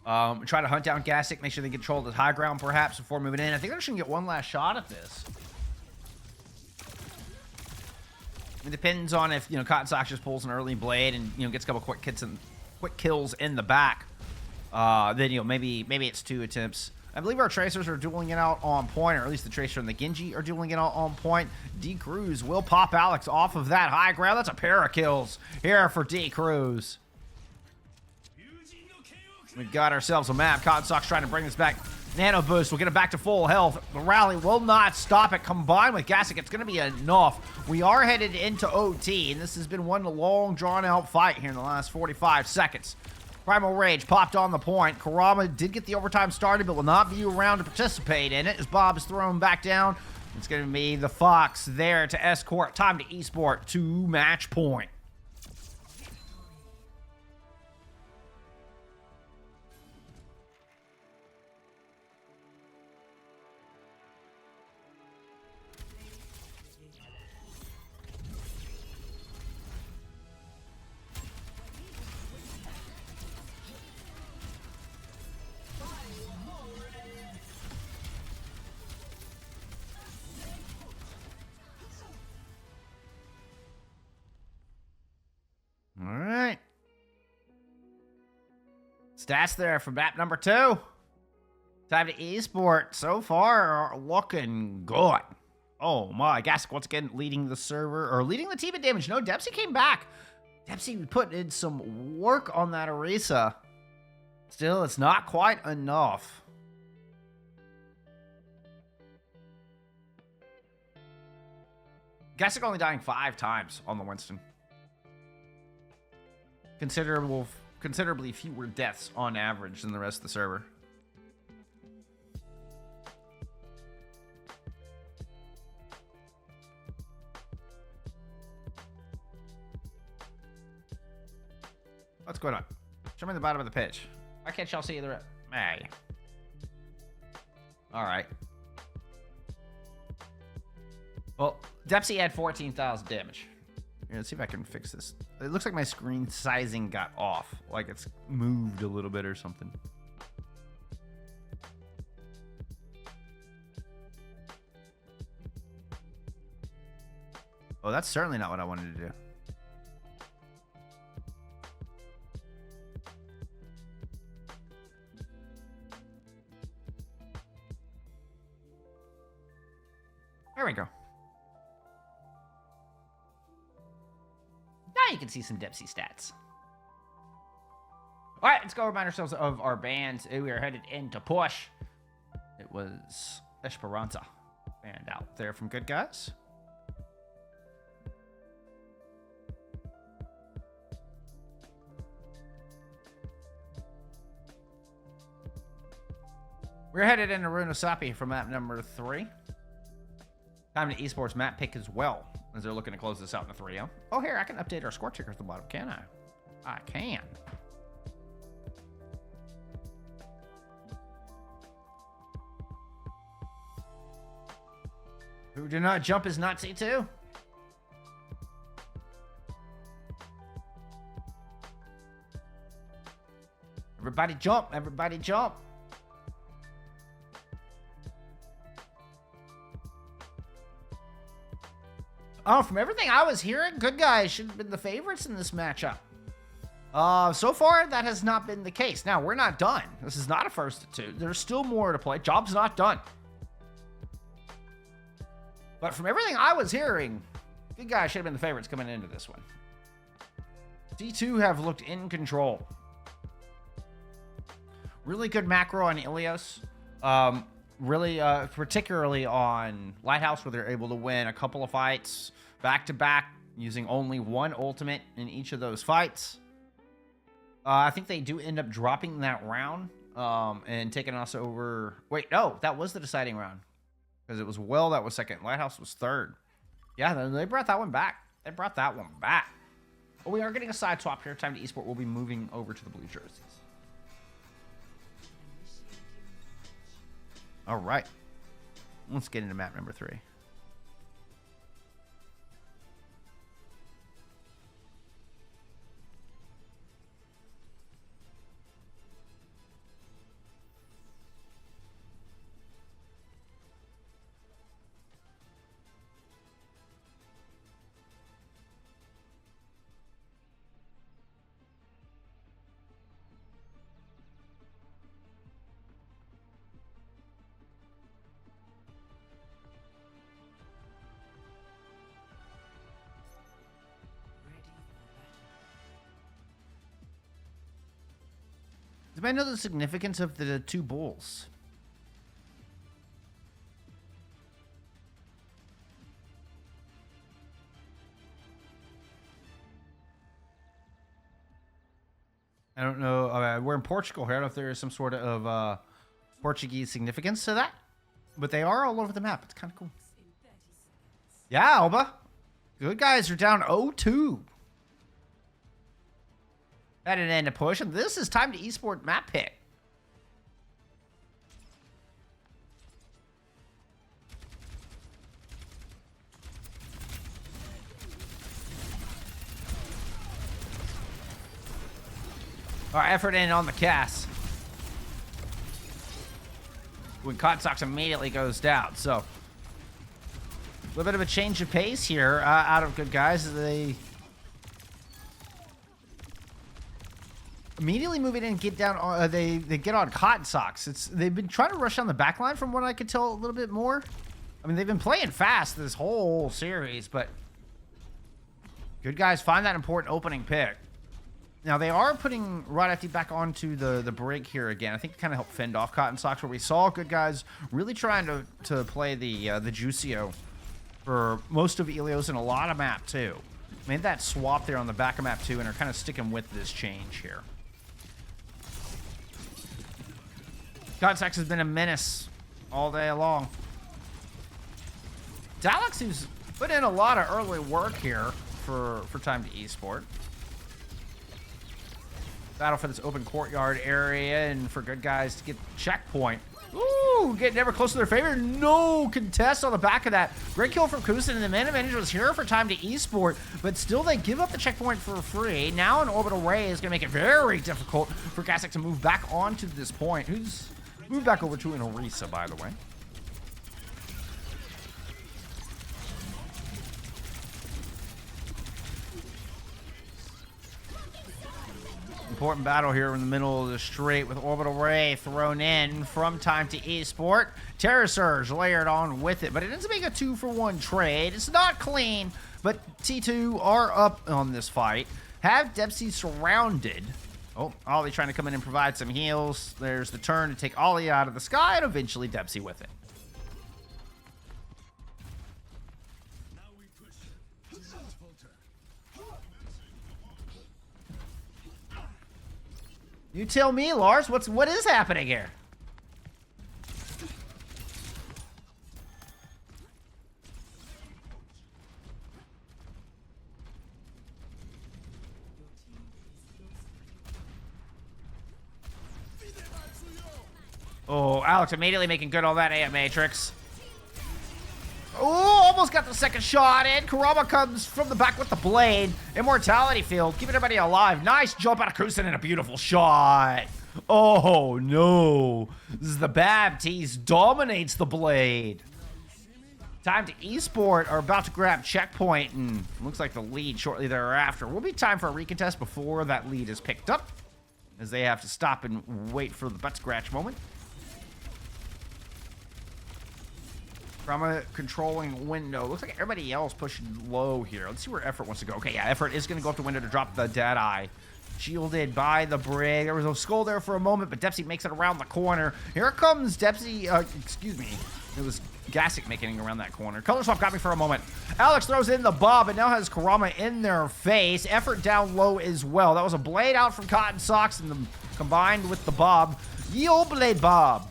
Try to hunt down Gassick, make sure they control the high ground perhaps before moving in. I think they're just going to get one last shot at this. It depends on if, Cotton Sock just pulls an early blade and, gets a couple quick kills in the back. Then, maybe it's 2 attempts. I believe our Tracers are dueling it out on point, or at least the Tracer and the Genji are dueling it out on point. D Cruz will pop Alex off of that high ground. That's a pair of kills here for D Cruz. We've got ourselves a map. Cotton Sock's trying to bring this back. Nano boost will get it back to full health. The rally will not stop it. Combined with Gassick, it's going to be enough. We are headed into OT, and this has been one long, drawn-out fight here in the last 45 seconds. Primal Rage popped on the point. Kurama did get the overtime started, but will not be around to participate in it as Bob is thrown back down. It's going to be the Fox there to escort Time to Esport to match point. All right. Stats there for map number 2. Time to Esport so far are looking good. Oh my, Gassick once again leading the server, or leading the team in damage. No, Depsy came back. Depsy put in some work on that Orisa. Still, it's not quite enough. Gassick only dying 5 times on the Winston. Considerably fewer deaths on average than the rest of the server. What's going on? Show me the bottom of the pitch. Why can't y'all see the... Hey. Alright. Well, Dempsey had 14,000 damage. Here, let's see if I can fix this. It looks like my screen sizing got off. Like it's moved a little bit or something. Oh, that's certainly not what I wanted to do. There we go. Now you can see some Dempsey stats. All right, let's go remind ourselves of our bands. We are headed into push. It was Esperanza. Band out there from Good Guys. We're headed into Runosapi for map number 3. Time to Esports map pick as well, as they're looking to close this out in a 3-0. Oh, here, I can update our score ticker at the bottom, can I? I can. Who did not jump is not C2. Everybody jump, everybody jump. Oh, from everything I was hearing, Good Guys should have been the favorites in this matchup. So far, that has not been the case. Now, we're not done. This is not a first to 2. There's still more to play. Job's not done. But from everything I was hearing, Good Guys should have been the favorites coming into this one. C2 have looked in control. Really good macro on Ilios. Really, particularly on Lighthouse, where they're able to win a couple of fights back-to-back using only one ultimate in each of those fights. I think they do end up dropping that round and taking us over. Wait, no, that was the deciding round because it was Will that was second. Lighthouse was third. Yeah, they brought that one back. They brought that one back. But we are getting a side swap here. Time to Esport. We'll be moving over to the blue jerseys. All right. Let's get into map number 3. Does anybody know the significance of the 2 bulls? I don't know. We're in Portugal here. I don't know if there is some sort of Portuguese significance to that. But they are all over the map. It's kind of cool. Yeah, Alba. Good Guys are down 0-2. That didn't end a push, and this is time to Esport map pick. Our effort in on the cast. When Cotton Socks immediately goes down, so a little bit of a change of pace here out of Good Guys. They immediately move in and get down on, they get on Cotton Socks. They've been trying to rush down the back line from what I could tell a little bit more. I mean, they've been playing fast this whole series, but Good Guys find that important opening pick. Now, they are putting Rod FD back onto the break here again. I think it kind of helped fend off Cotton Socks, where we saw Good Guys really trying to play the Juicio for most of Ilios and a lot of map 2. Made that swap there on the back of map 2 and are kind of sticking with this change here. Cotton Socks has been a menace all day long. Daleks, who's put in a lot of early work here for time to Esport. Battle for this open courtyard area and for good guys to get the checkpoint. Ooh, getting ever closer to their favor. No contest on the back of that. Great kill from Kusin, and the man advantage was here for time to Esport, but still they give up the checkpoint for free. Now an orbital ray is going to make it very difficult for Gasek to move back onto this point. Who's moved back over to an Orisa, by the way. Important battle here in the middle of the straight with Orbital Ray thrown in from time to Esport. Terra Surge layered on with it, but it ends up being a 2-for-1 trade. It's not clean, but T2 are up on this fight. Have Dempsey surrounded. Oh, Ollie trying to come in and provide some heals. There's the turn to take Ollie out of the sky, and eventually Dempsey with it. Now we push. Do not falter. You tell me, Lars, what is happening here? Oh, Alex immediately making good on that AF Matrix. Oh, almost got the second shot in. Kurama comes from the back with the blade. Immortality field, keeping everybody alive. Nice jump out of Kusin and a beautiful shot. Oh, no. This is the Baptiste dominates the blade. Time to Esport are about to grab checkpoint, and looks like the lead shortly thereafter. Will be time for a recontest before that lead is picked up, as they have to stop and wait for the butt scratch moment. From a controlling window. Looks like everybody else pushing low here. Let's see where Effort wants to go. Okay, yeah, Effort is going to go up the window to drop the dead eye. Shielded by the brig. There was a skull there for a moment, but Dempsey makes it around the corner. Here comes Dempsey. Excuse me. It was Gasek making it around that corner. Color swap got me for a moment. Alex throws in the bob and now has Kurama in their face. Effort down low as well. That was a blade out from Cotton Socks and combined with the bob. Ye old blade bob.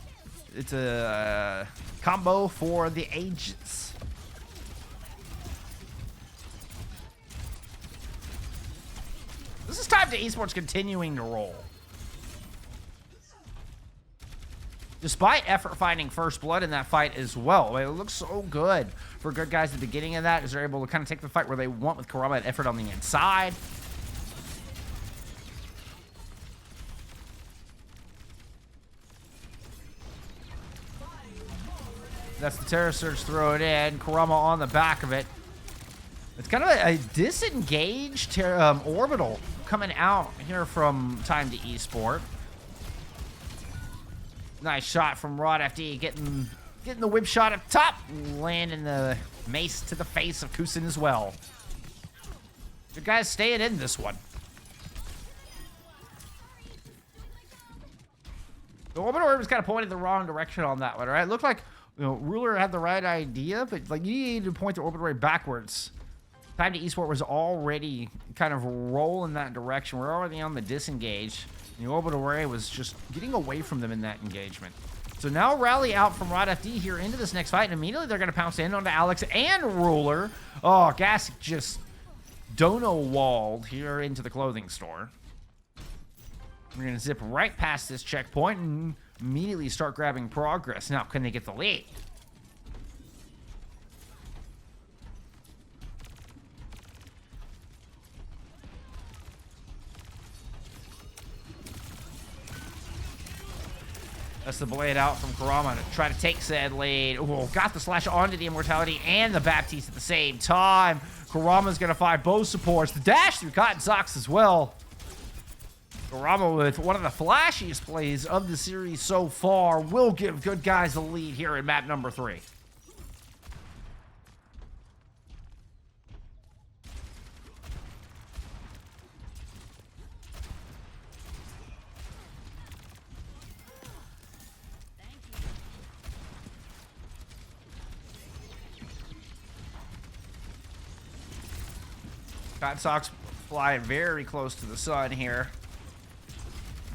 It's a combo for the ages. This is time to Esports continuing to roll. Despite Effort finding first blood in that fight as well. It looks so good for good guys at the beginning of that, as they're able to kind of take the fight where they want with Kurama and Effort on the inside. That's the Terra Surge, throw it in. Kurama on the back of it. It's kind of a disengaged orbital coming out here from time to Esport. Nice shot from Rod FD, getting the whip shot up top, landing the mace to the face of Kusin as well. Good guys staying in this one. The orbital orb was kind of pointed the wrong direction on that one, right? It looked like, you know, Ruler had the right idea, but like you need to point the orbital ray backwards. Time to Esport was already kind of rolling that direction. We're already on the disengage. The orbital ray was just getting away from them in that engagement. So now rally out from Rod FD here into this next fight, and immediately they're going to pounce in onto Alex and Ruler. Oh, Gas just dono-walled here into the clothing store. We're going to zip right past this checkpoint and immediately start grabbing progress. Now, can they get the lead? That's the blade out from Kurama to try to take said lead. Oh, got the slash onto the Immortality and the Baptiste at the same time. Kurama's going to find both supports. The dash through Cotton Socks as well. Kurama with one of the flashiest plays of the series so far will give good guys the lead here in map number 3. Cotton Socks flying very close to the sun here.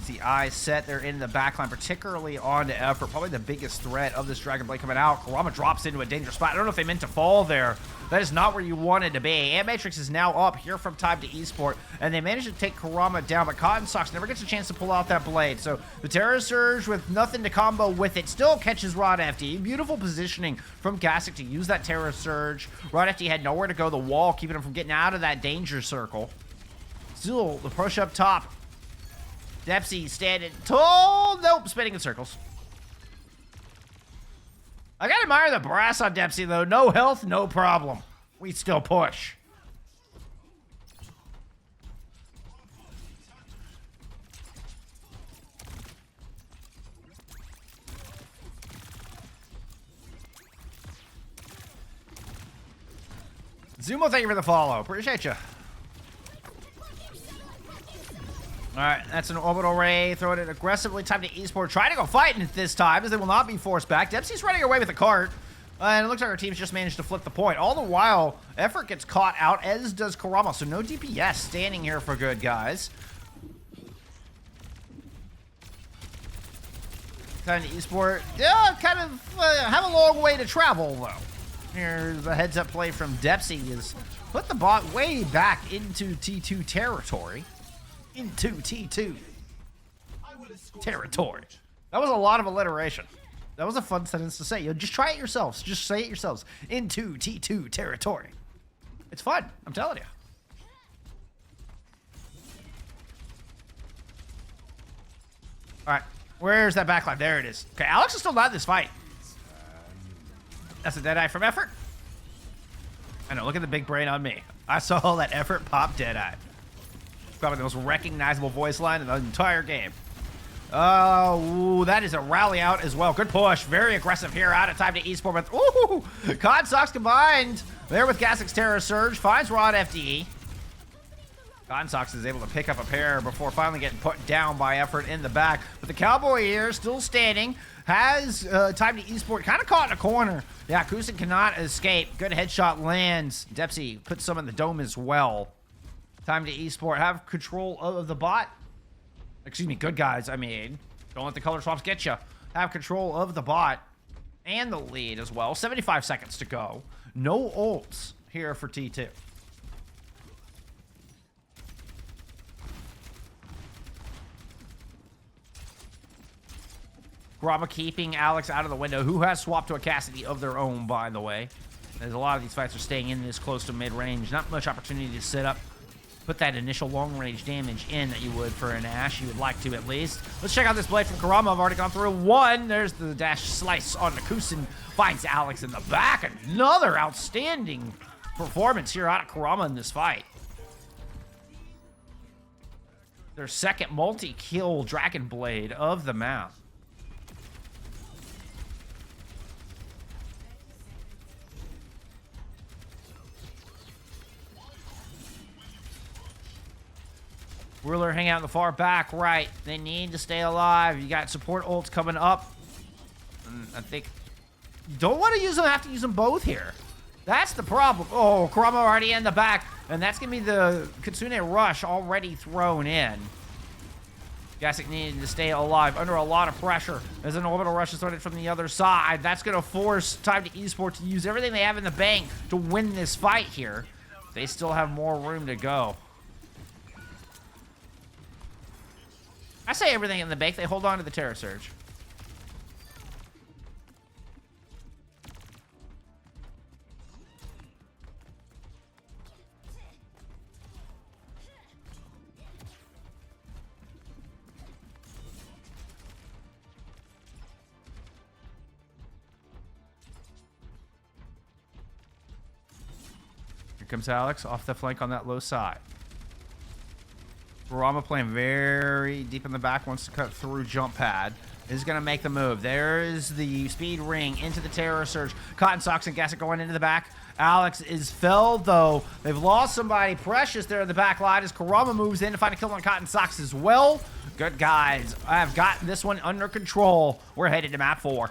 See eyes set there in the backline, particularly on to Effort. Probably the biggest threat of this Dragon Blade coming out. Kurama drops into a dangerous spot. I don't know if they meant to fall there. That is not where you wanted to be. And Matrix is now up here from Time to Esport, and they managed to take Kurama down, but Cotton Socks never gets a chance to pull out that blade. So the Terra Surge with nothing to combo with it still catches Rod FD. Beautiful positioning from Gassick to use that Terra Surge. Rod FD had nowhere to go. The wall keeping him from getting out of that danger circle. Still, the push up top. Depsy standing tall. Nope, spinning in circles. I gotta admire the brass on Depsy, though. No health, no problem. We still push. Zumo, thank you for the follow. Appreciate you. Alright, that's an orbital ray. Throw it aggressively. Time to Esport. Try to go fighting it this time, as they will not be forced back. Dempsey's running away with the cart. And it looks like our team's just managed to flip the point. All the while, Effort gets caught out, as does Kurama. So no DPS standing here for good, guys. Time to Esport. Yeah, kind of have a long way to travel, though. Here's a heads-up play from Depsy. Is put the bot way back into T2 territory. Into T2 territory. That was a lot of alliteration. That was a fun sentence to say. Just try it yourselves. Just say it yourselves. Into T2 territory. It's fun. I'm telling you. All right. Where's that backline? There it is. Okay, Alex is still not in this fight. That's a Deadeye from Effort. I know. Look at the big brain on me. I saw that Effort pop Deadeye. Probably the most recognizable voice line in the entire game. Oh, that is a rally out as well. Good push. Very aggressive here. Out of time to Esport. But, ooh, Cod Sox combined there with Gassick's Terror Surge. Finds Rod FD. Cotton Sox is able to pick up a pair before finally getting put down by Effort in the back. But the Cowboy here still standing. Has time to Esport kind of caught in a corner. Yeah, Kusin cannot escape. Good headshot lands. Depsy puts some in the dome as well. Time to Esport. Have control of the bot. Excuse me, good guys, I mean. Don't let the color swaps get you. Have control of the bot and the lead as well. 75 seconds to go. No ults here for T2. Kurama keeping Alex out of the window, who has swapped to a Cassidy of their own, by the way. There's a lot of these fights are staying in this close to mid-range. Not much opportunity to sit up. Put that initial long-range damage in that you would for an Ashe. You would like to, at least. Let's check out this blade from Kurama. I've already gone through one. There's the dash slice on the Kusin. Finds Alex in the back. Another outstanding performance here out of Kurama in this fight. Their second multi-kill Dragon Blade of the map. Ruler hanging out in the far back right. They need to stay alive. You got support ults coming up. And I think... Don't want to use them. Have to use them both here. That's the problem. Oh, Kurama already in the back. And that's going to be the Kitsune Rush already thrown in. Gassick needed to stay alive under a lot of pressure as an orbital rush is started from the other side. That's going to force Time to Esport to use everything they have in the bank to win this fight here. They still have more room to go. I say everything in the bank. They hold on to the Terror Surge. Here comes Alex off the flank on that low side. Kurama playing very deep in the back, wants to cut through jump pad. Is going to make the move. There is the speed ring into the Terror Surge. Cotton Socks and Gassick going into the back. Alex is felled, though. They've lost somebody precious there in the back line as Kurama moves in to find a kill on Cotton Socks as well. Good guys. I have gotten this one under control. We're headed to map 4.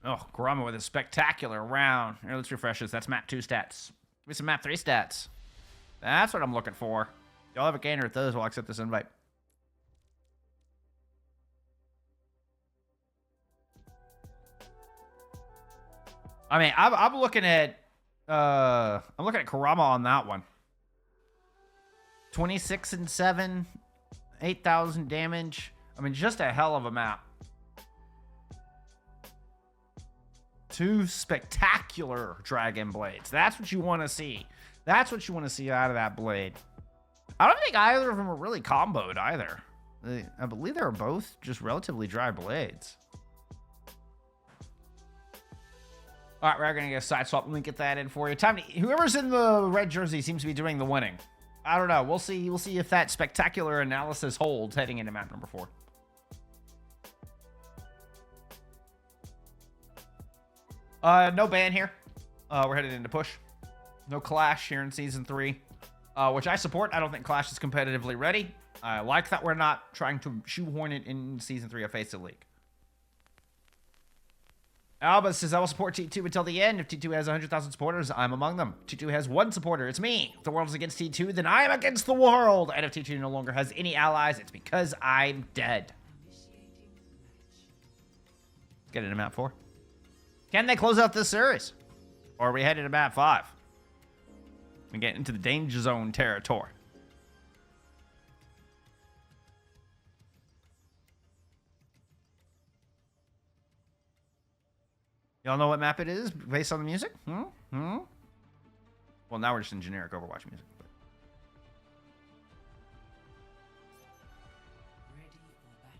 Oh, Kurama with a spectacular round. Here, let's refresh this. That's map 2 stats. Give me some map 3 stats. That's what I'm looking for. Y'all have a gainer at those while I accept this invite. I mean, I'm looking at Kurama on that one. 26 and 7, 8,000 damage. I mean, just a hell of a map. 2 spectacular dragon blades. That's what you want to see. That's what you want to see out of that blade. I don't think either of them are really comboed either. I believe they were both just relatively dry blades. All right, we're going to get a side swap. Let me get that in for you. Time to, whoever's in the red jersey seems to be doing the winning. I don't know. We'll see. We'll see if that spectacular analysis holds heading into map number 4. No ban here. We're headed into push. No Clash here in Season 3, which I support. I don't think Clash is competitively ready. I like that we're not trying to shoehorn it in Season 3 of FACEIT League. Alba says, I will support T2 until the end. If T2 has 100,000 supporters, I'm among them. T2 has 1 supporter. It's me. If the world is against T2, then I am against the world. And if T2 no longer has any allies, it's because I'm dead. Let's get into map 4. Can they close out this series? Or are we headed to map 5? We get into the danger zone territory. Y'all know what map it is based on the music? Well, now we're just in generic Overwatch music. But. Ready for battle.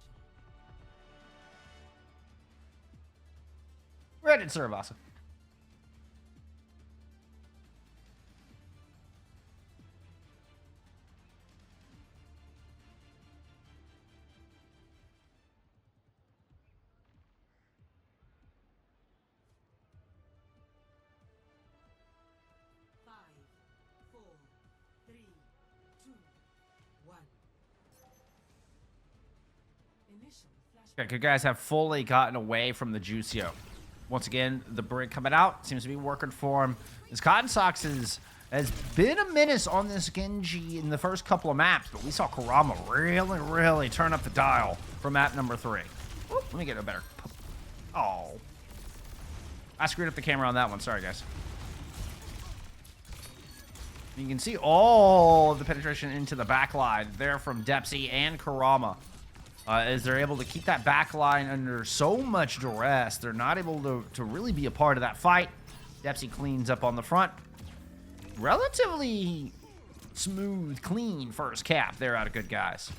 Ready to serve, Asa. Okay, good guys have fully gotten away from the Juicio. Once again, the brig coming out seems to be working for him. This Cotton Socks has been a menace on this Genji in the first couple of maps, but we saw Kurama really turn up the dial for map number 3. Whoop, let me get a better. Oh, I screwed up the camera on that one. Sorry, guys. You can see all of the penetration into the backline there from Depsy and Kurama. As they're able to keep that back line under so much duress, they're not able to really be a part of that fight. Depsy cleans up on the front. Relatively smooth, clean first cap there out of good guys.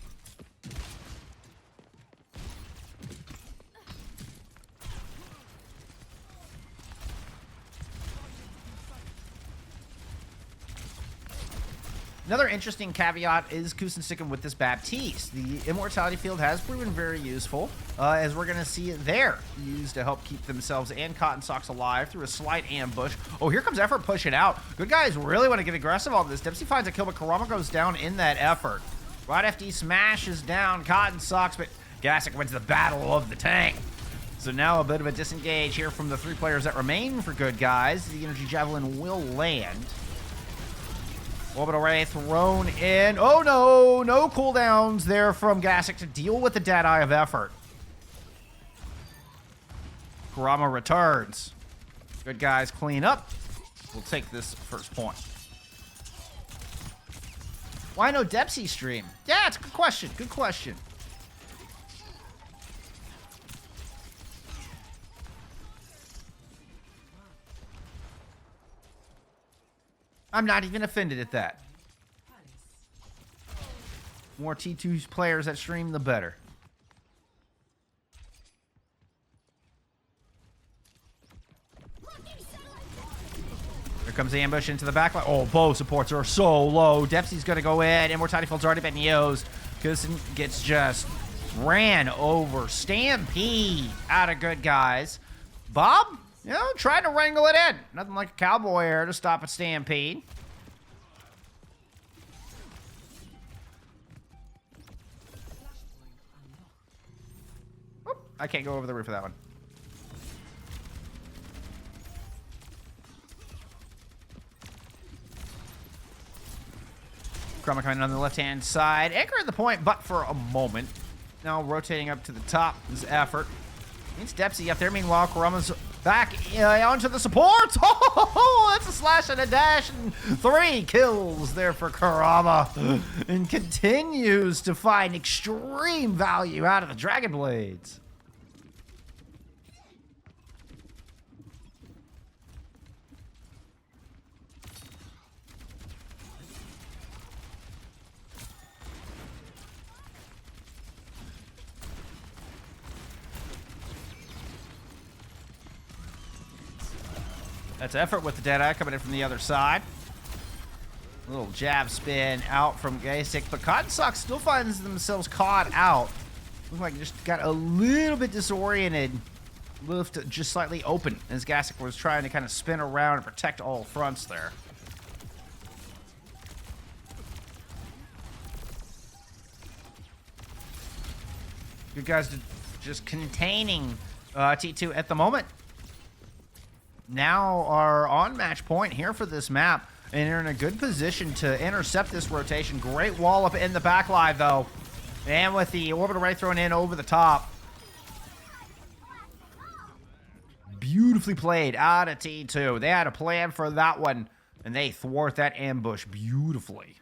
Another interesting caveat is Kusin sticking with this Baptiste. The immortality field has proven very useful, as we're going to see it there, used to help keep themselves and Cotton Socks alive through a slight ambush. Oh, here comes Effort pushing out. Good guys really want to get aggressive on this. Dempsey finds a kill, but Kurama goes down in that effort. Rod FD smashes down Cotton Socks, but Gassick wins the battle of the tank. So now a bit of a disengage here from the 3 players that remain for good guys. The Energy Javelin will land. Orbital Ray thrown in. Oh no, no cooldowns there from Gassick to deal with the dead eye of Effort. Kurama returns. Good guys clean up. We'll take this first point. Why no Depsy stream? Yeah, it's a good question. Good question. I'm not even offended at that. More T2 players that stream, the better. Here comes the ambush into the backline. Oh, bow supports are so low. Depsy's going to go in. Immortality Field's already been used. Kusin gets just ran over. Stampede out of good guys. Bob? You know, trying to wrangle it in. Nothing like a cowboy air to stop a stampede. Oop, I can't go over the roof of that one. Kurama coming in on the left-hand side. Anchor at the point, but for a moment. Now rotating up to the top is effort. Means Depsy up there. Meanwhile, Kurama's back onto the support. Oh, that's a slash and a dash. And 3 kills there for Kurama. And continues to find extreme value out of the Dragon Blades. That's effort with the Deadeye coming in from the other side. A little jab spin out from Gasek, but Cotton Socks still finds themselves caught out. Looks like it just got a little bit disoriented. Lift just slightly open as Gasek was trying to kind of spin around and protect all fronts there. Good guys just containing T2 at the moment. Now are on match point here for this map, and they're in a good position to intercept this rotation. Great wall up in the backline, though. And with the orbital ray thrown in over the top. Beautifully played out of T2. They had a plan for that one, and they thwart that ambush beautifully.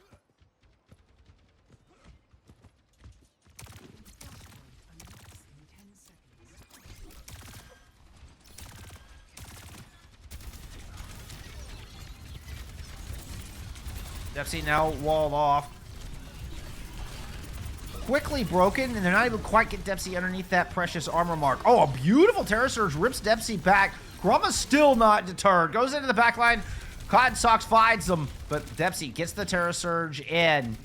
Depsy now walled off. Quickly broken, and they're not able to quite get Depsy underneath that precious armor mark. Oh, a beautiful Terror Surge rips Depsy back. Kurama's still not deterred. Goes into the back line. Cotton Socks finds them, but Depsy gets the Terror Surge in.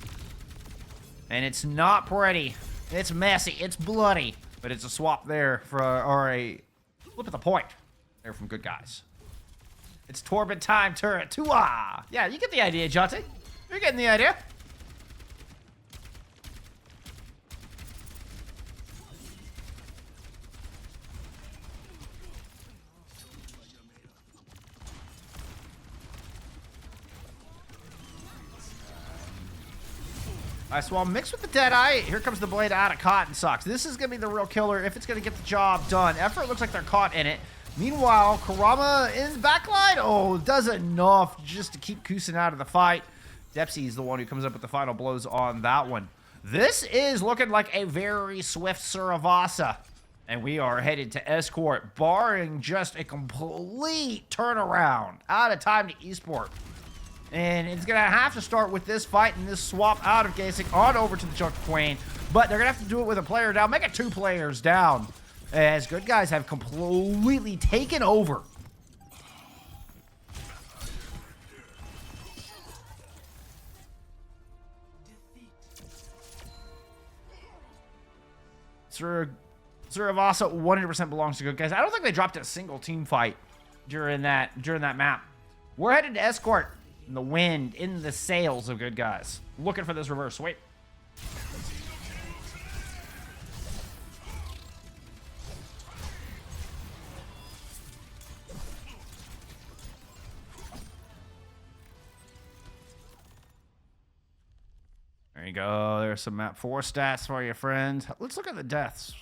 And it's not pretty. It's messy. It's bloody. But it's a swap there for, or a flip at the point there from good guys. It's Torment time turret. Tua! Yeah, you get the idea, Jonte. You're getting the idea. Nice swell mixed with the Deadeye. Here comes the blade out of Cotton Socks. This is going to be the real killer if it's going to get the job done. Effort looks like they're caught in it. Meanwhile, Kurama in the backline. Oh, does enough just to keep Kusin out of the fight. Depsy is the one who comes up with the final blows on that one. This is looking like a very swift Suravasa. And we are headed to Esport, barring just a complete turnaround. Out of time to Esport. And it's going to have to start with this fight and this swap out of Gasek on over to the Junker Queen. But they're going to have to do it with a player down. Make it 2 players down. As good guys have completely taken over. Suravasa 100% belongs to good guys. I don't think they dropped a single team fight during that map. We're headed to Escort in the wind, in the sails of good guys. Looking for this reverse sweep. There you go. There's some map 4 stats for you, friends. Let's look at the deaths.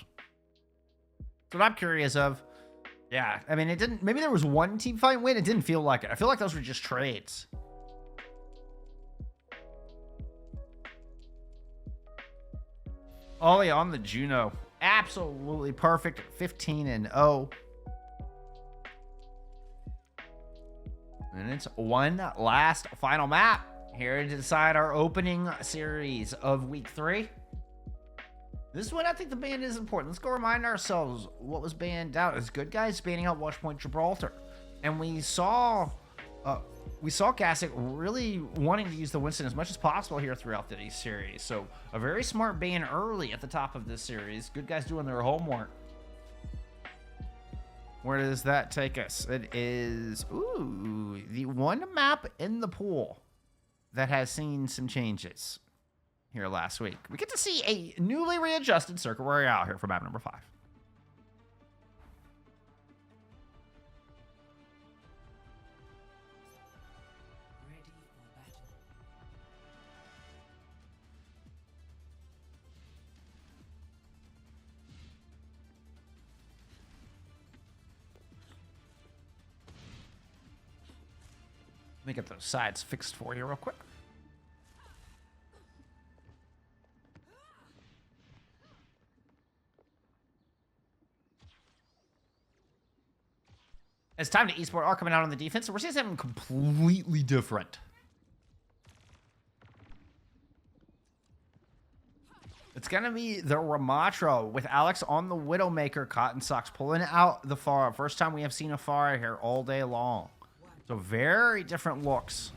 That's what I'm curious of. Yeah, I mean, it didn't... Maybe there was one team fight win. It didn't feel like it. I feel like those were just trades. Ollie on the Juno. Absolutely perfect. 15-0. And it's one last final map here to decide our opening series of week 3. This is what I think the ban is important. Let's go remind ourselves what was banned out. As good guys banning out Watchpoint Gibraltar. And we saw Gasek really wanting to use the Winston as much as possible here throughout the series. So a very smart ban early at the top of this series. Good guys doing their homework. Where does that take us? It is, ooh, the one map in the pool that has seen some changes here last week. We get to see a newly readjusted Circuit Royale here for map number 5. Ready for battle. me get those sides fixed for you real quick. It's time to Esport are coming out on the defense, so we're seeing something completely different. It's going to be the Ramatra with Alex on the Widowmaker. Cotton Socks pulling out the Pharah. First time we have seen a Pharah here all day long. So very different looks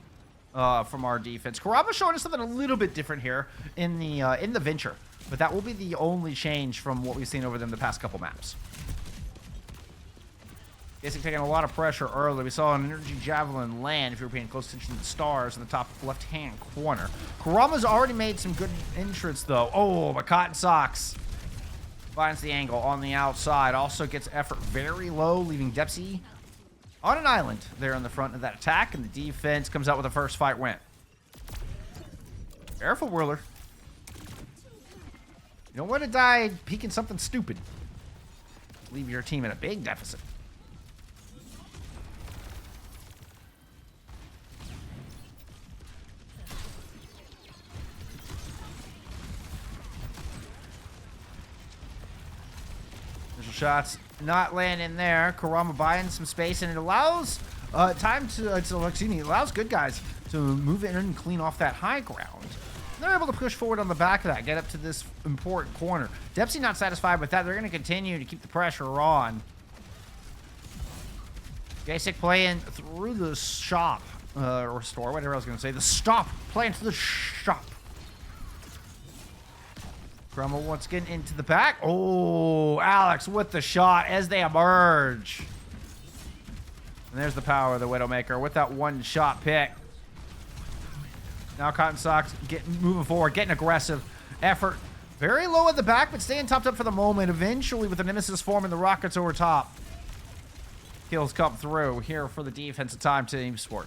from our defense. Kurama showing us something a little bit different here in the Venture. But that will be the only change from what we've seen over them the past couple maps. Basically taking a lot of pressure early. We saw an Energy Javelin land, if you were paying close attention to the stars in the top left-hand corner. Kurama's already made some good entrance, though. Oh, but Cotton Socks finds the angle on the outside. Also gets effort very low, leaving Depsy on an island there in the front of that attack, and the defense comes out with a first fight win. Careful, Whirler. You don't want to die peeking something stupid. Leave your team in a big deficit. Shots not landing there. Kurama buying some space, and it allows it allows good guys to move in and clean off that high ground. They're able to push forward on the back of that, get up to this important corner. Depsy not satisfied with that. They're going to continue to keep the pressure on. Basic playing through the shop or store, whatever I was going to say. The stop playing to the shop. Kurama once again into the back. Oh, Alex with the shot as they emerge. And there's the power of the Widowmaker with that one shot pick. Now Cotton Socks moving forward, getting aggressive. Effort very low at the back, but staying topped up for the moment. Eventually, with the Nemesis forming, the Rockets over top. Kills come through here for the defensive time team Esport.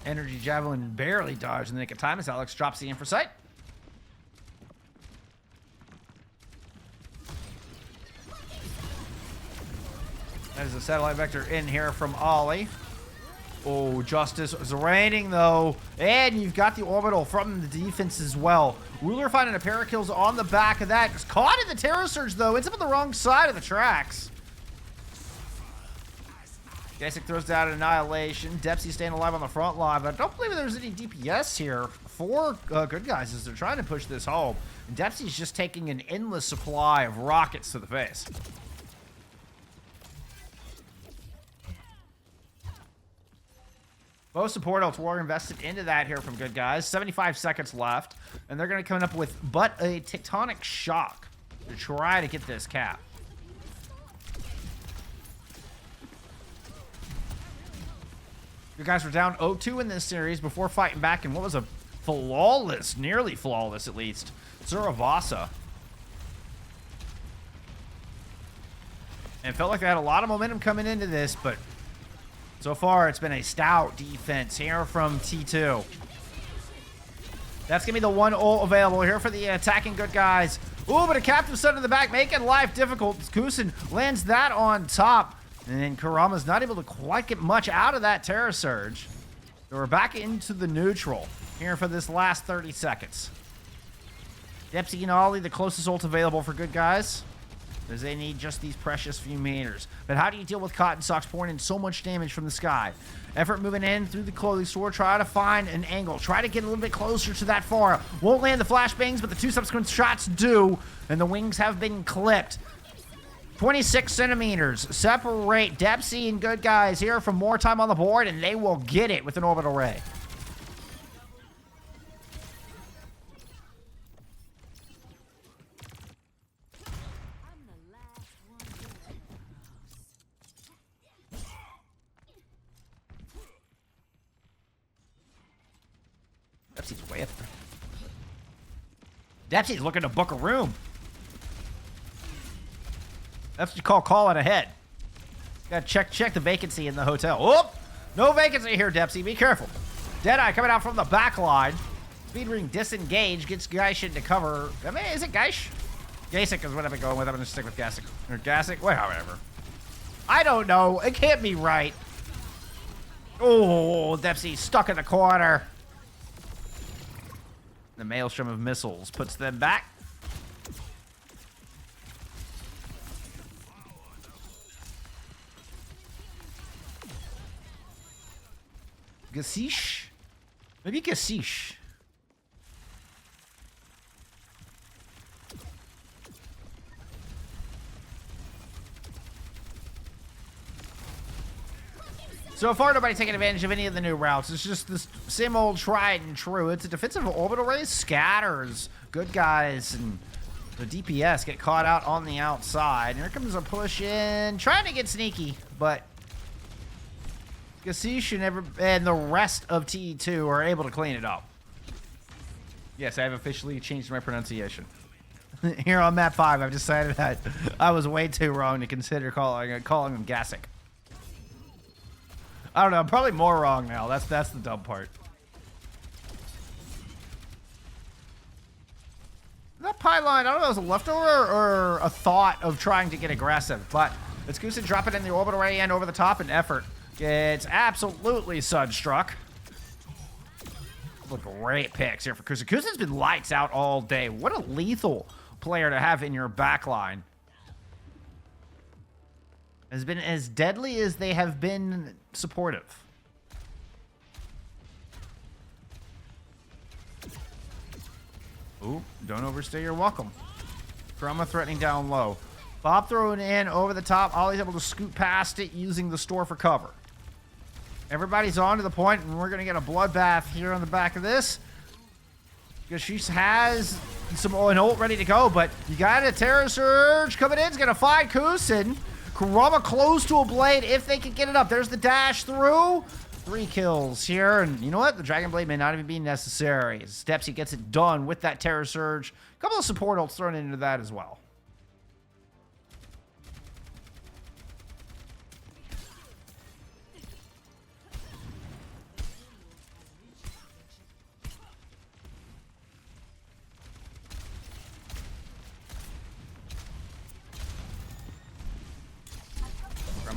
Energy Javelin barely dodged in the nick of time as Alex drops the infra sight. That is a satellite vector in here from Ollie. Oh, Justice is raining though. And you've got the orbital from the defense as well. Ruler finding a pair of kills on the back of that. Just caught in the Terror Surge though. Ends up on the wrong side of the tracks. Basic throws down an Annihilation. Depsy staying alive on the front line, but I don't believe there's any DPS here for good guys as they're trying to push this home. And Depsy's just taking an endless supply of rockets to the face. Both support ults were invested into that here from good guys. 75 seconds left, and they're going to come up with but a Tectonic Shock to try to get this cap. You guys were down 0-2 in this series before fighting back in what was a flawless, nearly flawless at least, Suravasa. And it felt like they had a lot of momentum coming into this, but so far it's been a stout defense here from T2. That's going to be the one ult available here for the attacking good guys. Ooh, but a captive stun in the back, making life difficult. Kusin lands that on top. And then Kurama's not able to quite get much out of that Terror Surge. So we're back into the neutral here for this last 30 seconds. Depsy and Ollie, the closest ult available for good guys, because they need just these precious few meters. But how do you deal with Cotton Socks pouring in so much damage from the sky? Effort moving in through the clothing store, try to find an angle, try to get a little bit closer to that far. Won't land the flashbangs, but the two subsequent shots do, and the wings have been clipped. 26 centimeters separate Depsy and good guys here from more time on the board, and they will get it with an orbital ray. I'm the last one. Depsy's way up there. Depsy's looking to book a room. That's what you call it ahead. Gotta check the vacancy in the hotel. Oh, no vacancy here, Depsy. Be careful. Deadeye coming out from the back line. Speed ring disengage, gets Geish into cover. I mean, is it Geish? Gasik is what I've been going with. I'm gonna stick with Gasik. Or Gasik, whatever. I don't know. It can't be right. Oh, Depsy stuck in the corner. The maelstrom of missiles puts them back. Gasish? Maybe Gasish. So far, nobody taking advantage of any of the new routes. It's just this same old tried and true. It's a defensive orbital race, scatters good guys, and the DPS get caught out on the outside. And here comes a push in, trying to get sneaky, but Gasish and the rest of T2 are able to clean it up. Yes, I have officially changed my pronunciation. Here on map 5, I've decided that I was way too wrong to consider calling him Gasic. I don't know, I'm probably more wrong now. That's the dumb part. That pylon, I don't know if it was a leftover or a thought of trying to get aggressive, but it's Goosen dropping in the orbital array and over the top in effort. Gets absolutely sunstruck. Look, great picks here for Kusin. Kusin's been lights out all day. What a lethal player to have in your backline. Has been as deadly as they have been supportive. Ooh, don't overstay your welcome. Chroma threatening down low. Bob throwing in over the top. Ollie's able to scoot past it using the store for cover. Everybody's on to the point, and we're going to get a bloodbath here on the back of this. Because she has an ult ready to go, but you got a Terror Surge coming in. It's going to find Kusin. Kurama close to a blade if they can get it up. There's the dash through. 3 kills here, and you know what? The Dragon Blade may not even be necessary. Stepsy gets it done with that Terror Surge. A couple of support ults thrown into that as well.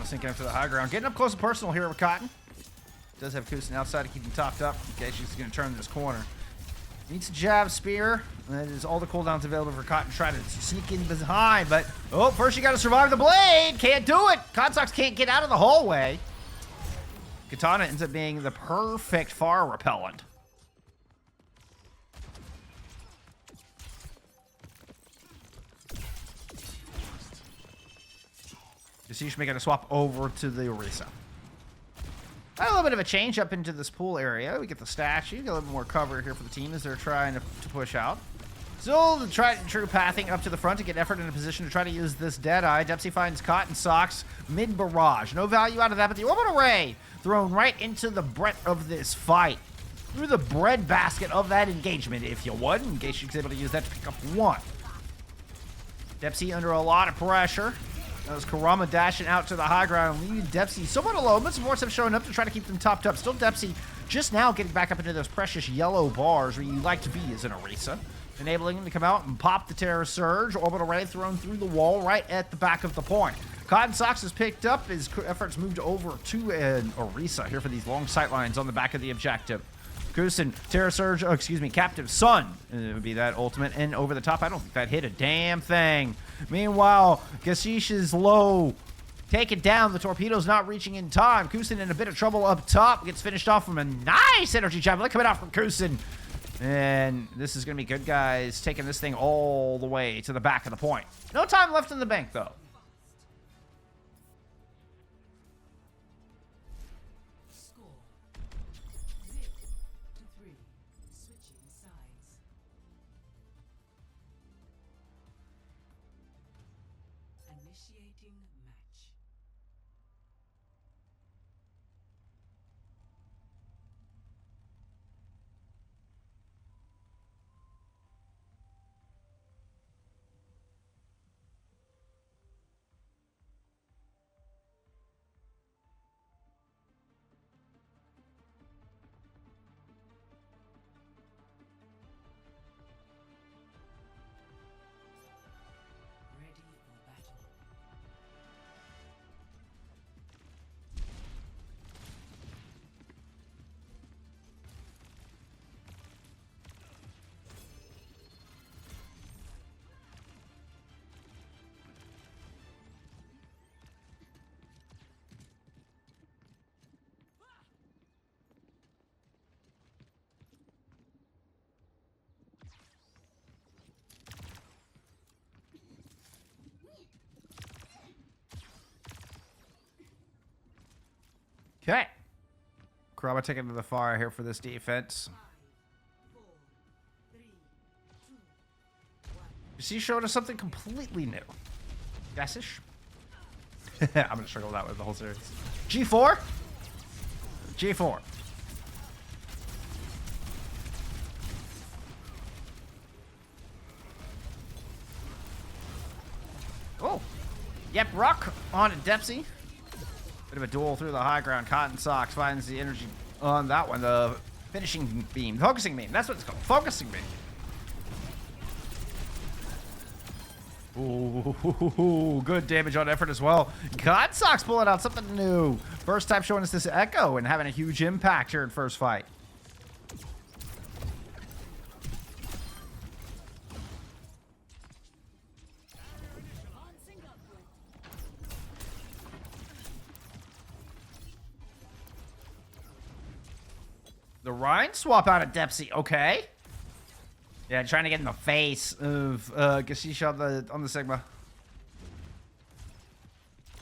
Sinking up to the high ground. Getting up close and personal here with Cotton. Does have Kusin outside to keep him topped up. Okay, she's going to turn this corner. Needs a jab spear. That is all the cooldowns available for Cotton. Try to sneak in behind, but first you got to survive the blade. Can't do it. Cotsox can't get out of the hallway. Katana ends up being the perfect fire repellent. Gasish making a swap over to the Orisa. A little bit of a change up into this pool area. We get the statue, get a little more cover here for the team as they're trying to push out. Still the tried and true pathing up to the front to get effort in a position to try to use this Deadeye. Depsy finds Cotton Socks mid-barrage. No value out of that, but the orbital ray thrown right into the breadth of this fight. Through the breadbasket of that engagement, if you would, in case she's able to use that to pick up 1. Depsy under a lot of pressure. That was Kurama dashing out to the high ground, leaving Depsy somewhat alone, but some more stuff showing up to try to keep them topped up. Still Depsy just now getting back up into those precious yellow bars where you like to be as an Orisa, enabling him to come out and pop the Terror Surge. Orbital Ray thrown through the wall right at the back of the point. Cotton Socks is picked up. His efforts moved over to an Orisa here for these long sight lines on the back of the objective. Kusin, Terror Surge, Captive Sun. It would be that ultimate and over the top. I don't think that hit a damn thing. Meanwhile, Gasish is low. Take it down. The torpedo's not reaching in time. Kusin in a bit of trouble up top. Gets finished off from a nice energy javelin coming out from Kusin. And this is going to be good guys taking this thing all the way to the back of the point. No time left in the bank, though. Score 0-3. Switching sides. Initiating match. Okay. Kurama taking to the far here for this defense. 4, 3, 2, 1. You see, showed us something completely new. Guessish? I'm going to struggle that with the whole series. G4? G4. Oh. Yep, Rock on Depsy. Bit of a duel through the high ground. Cotton Socks finds the energy on that one. The finishing beam. Focusing beam. That's what it's called. Focusing beam. Ooh, good damage on effort as well. Cotton Socks pulling out something new. First time showing us this Echo and having a huge impact here in first fight. The Rhine swap out of Depsy. Okay. Yeah, trying to get in the face of Kashish on the Sigma.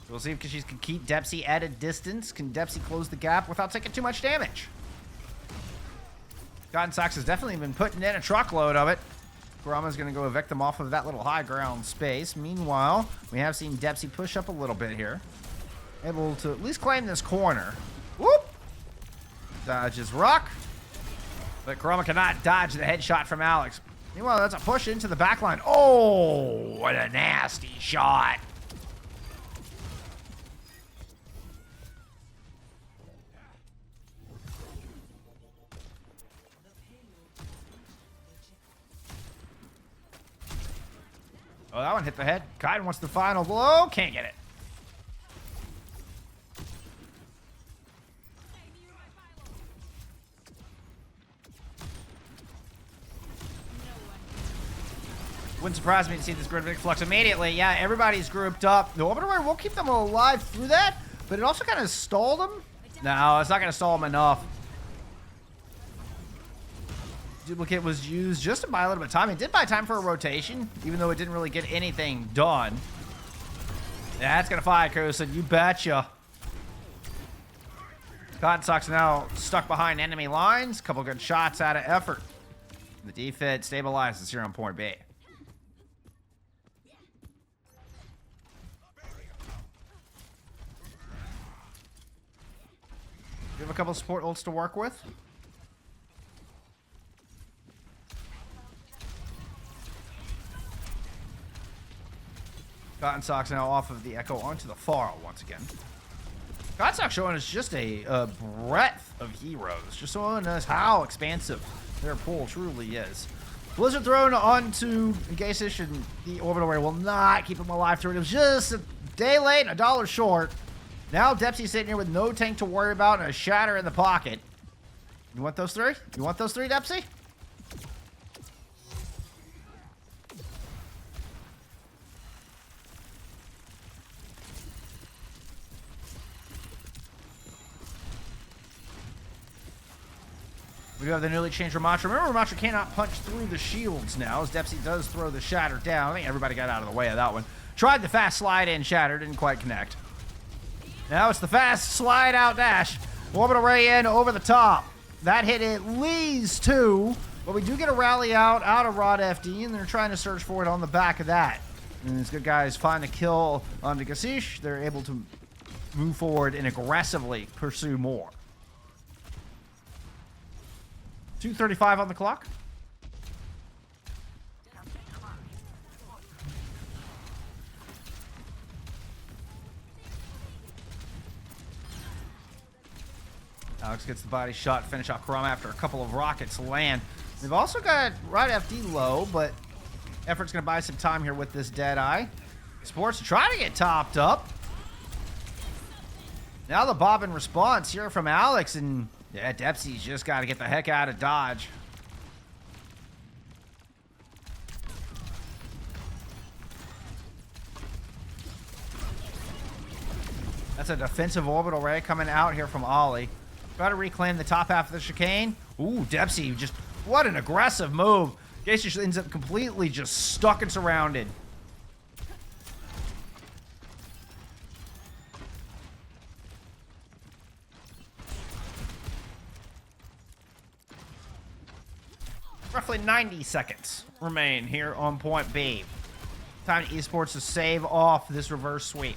We'll see if Kashish can keep Depsy at a distance. Can Depsy close the gap without taking too much damage? Cotton Socks has definitely been putting in a truckload of it. Kurama's going to go evict them off of that little high ground space. Meanwhile, we have seen Depsy push up a little bit here. Able to at least claim this corner. Whoop! Dodges Rock. But Kurama cannot dodge the headshot from Alex. Meanwhile, that's a push into the backline. Oh, what a nasty shot. Oh, that one hit the head. Kaiden wants the final blow. Can't get it. Wouldn't surprise me to see this grid of flux immediately. Yeah, everybody's grouped up. The Orbital Warrior will keep them alive through that, but it also kind of stalled them. No, it's not going to stall them enough. Duplicate was used just to buy a little bit of time. It did buy time for a rotation, even though it didn't really get anything done. That's going to fire, Kusin. You betcha. Cotton Socks now stuck behind enemy lines. Couple good shots out of effort. The defense stabilizes here on point B. We have a couple of support ults to work with. Cotton Socks now off of the Echo onto the Pharl once again. Cotton Socks showing us just a breadth of heroes, just showing us how expansive their pool truly is. Blizzard thrown onto Gasish, and the Orbital Warrior will not keep him alive through it. It was just a day late and $1 short. Now Depsy's sitting here with no tank to worry about and a shatter in the pocket. You want those three? You want those three, Depsy? We do have the newly changed Ramattra. Remember, Ramattra cannot punch through the shields now, as Depsy does throw the shatter down. I think everybody got out of the way of that one. Tried the fast slide in shatter, didn't quite connect. Now it's the fast slide out dash. Orbital Ray in over the top. That hit at least 2, but we do get a rally out of Rod FD, and they're trying to search for it on the back of that. And these good guys find a kill onto Gasish. They're able to move forward and aggressively pursue more. 2:35 on the clock. Alex gets the body shot, finish off Kurama after a couple of rockets land. They've also got Rod FD low, but Effort's going to buy some time here with this Deadeye. Sports trying to get topped up. Now the bob in response here from Alex, and yeah, Depsy's just got to get the heck out of Dodge. That's a defensive orbital ray coming out here from Ollie. Try to reclaim the top half of the chicane. Ooh, Depsy, just what an aggressive move. Gase just ends up completely just stuck and surrounded. Roughly 90 seconds remain here on point B. Time to Esports to save off this reverse sweep.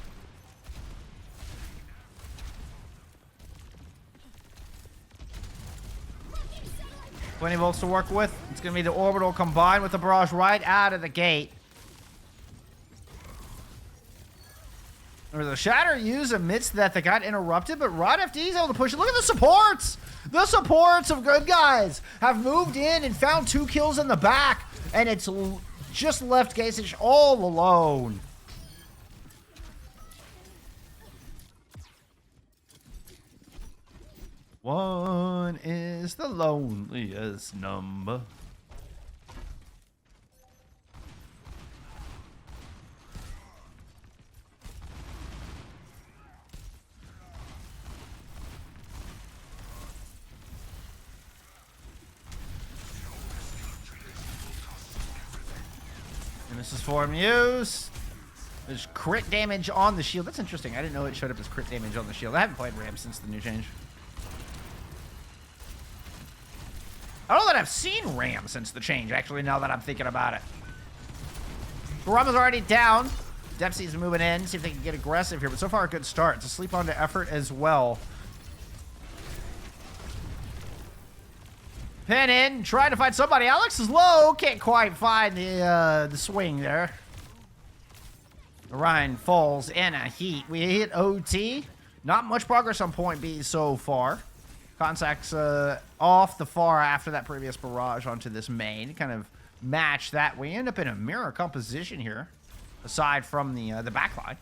Plenty volts to work with. It's going to be the orbital combined with the barrage right out of the gate. There was a shatter used amidst that got interrupted, but Rod FD is able to push it. Look at the supports! The supports of good guys have moved in and found 2 kills in the back, and it's just left Gasich all alone. One is the loneliest number. And this is for Muse. There's crit damage on the shield. That's interesting. I didn't know it showed up as crit damage on the shield. I haven't played Ram since the new change. I don't know that I've seen Ram since the change, actually, now that I'm thinking about it. Barama's already down. Dempsey's moving in, see if they can get aggressive here. But so far, a good start. To sleep onto effort as well. Pin in, trying to find somebody. Alex is low, can't quite find the swing there. Orion falls in a heat. We hit OT. Not much progress on point B so far. Contacts off the far after that previous barrage onto this main. Kind of match that. We end up in a mirror composition here, aside from the backline.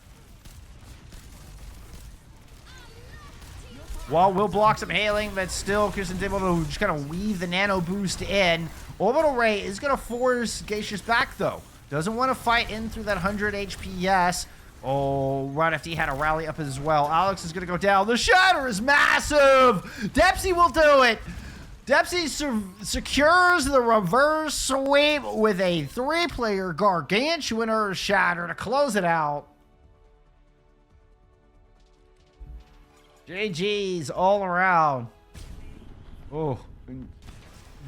Wall will block some hailing, but still Kirsten's able to just kind of weave the nano boost in. Orbital Ray is going to force Geisha's back, though. Doesn't want to fight in through that 100 HPS. Oh, Rod FD had a rally up as well. Alex is going to go down. The shatter is massive. Dempsey will do it. Dempsey secures the reverse sweep with a 3-player gargantuan Earth shatter to close it out. GG's all around. Oh,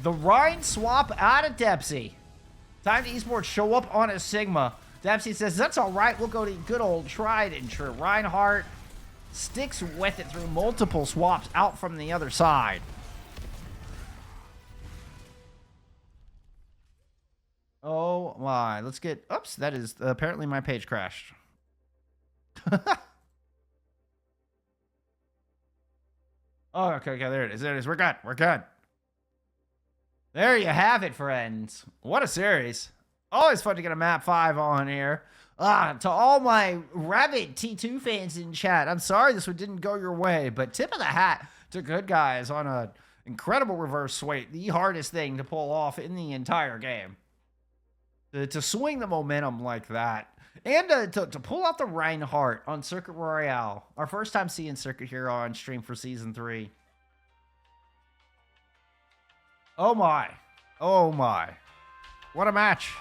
the Rhine swap out of Dempsey. Time to Esport show up on a Sigma. Dempsey says, that's all right. We'll go to good old tried and true. Reinhardt sticks with it through multiple swaps out from the other side. Oh my, let's get, oops, that is, apparently my page crashed. Oh, okay, there it is, we're good, There you have it, friends. What a series. Always fun to get a map 5 on here. To all my rabid T2 fans in chat, I'm sorry this one didn't go your way, but tip of the hat to good guys on an incredible reverse sweep. The hardest thing to pull off in the entire game. To swing the momentum like that. And to pull out the Reinhardt on Circuit Royale. Our first time seeing Circuit here on stream for Season 3. Oh my. Oh my. What a match.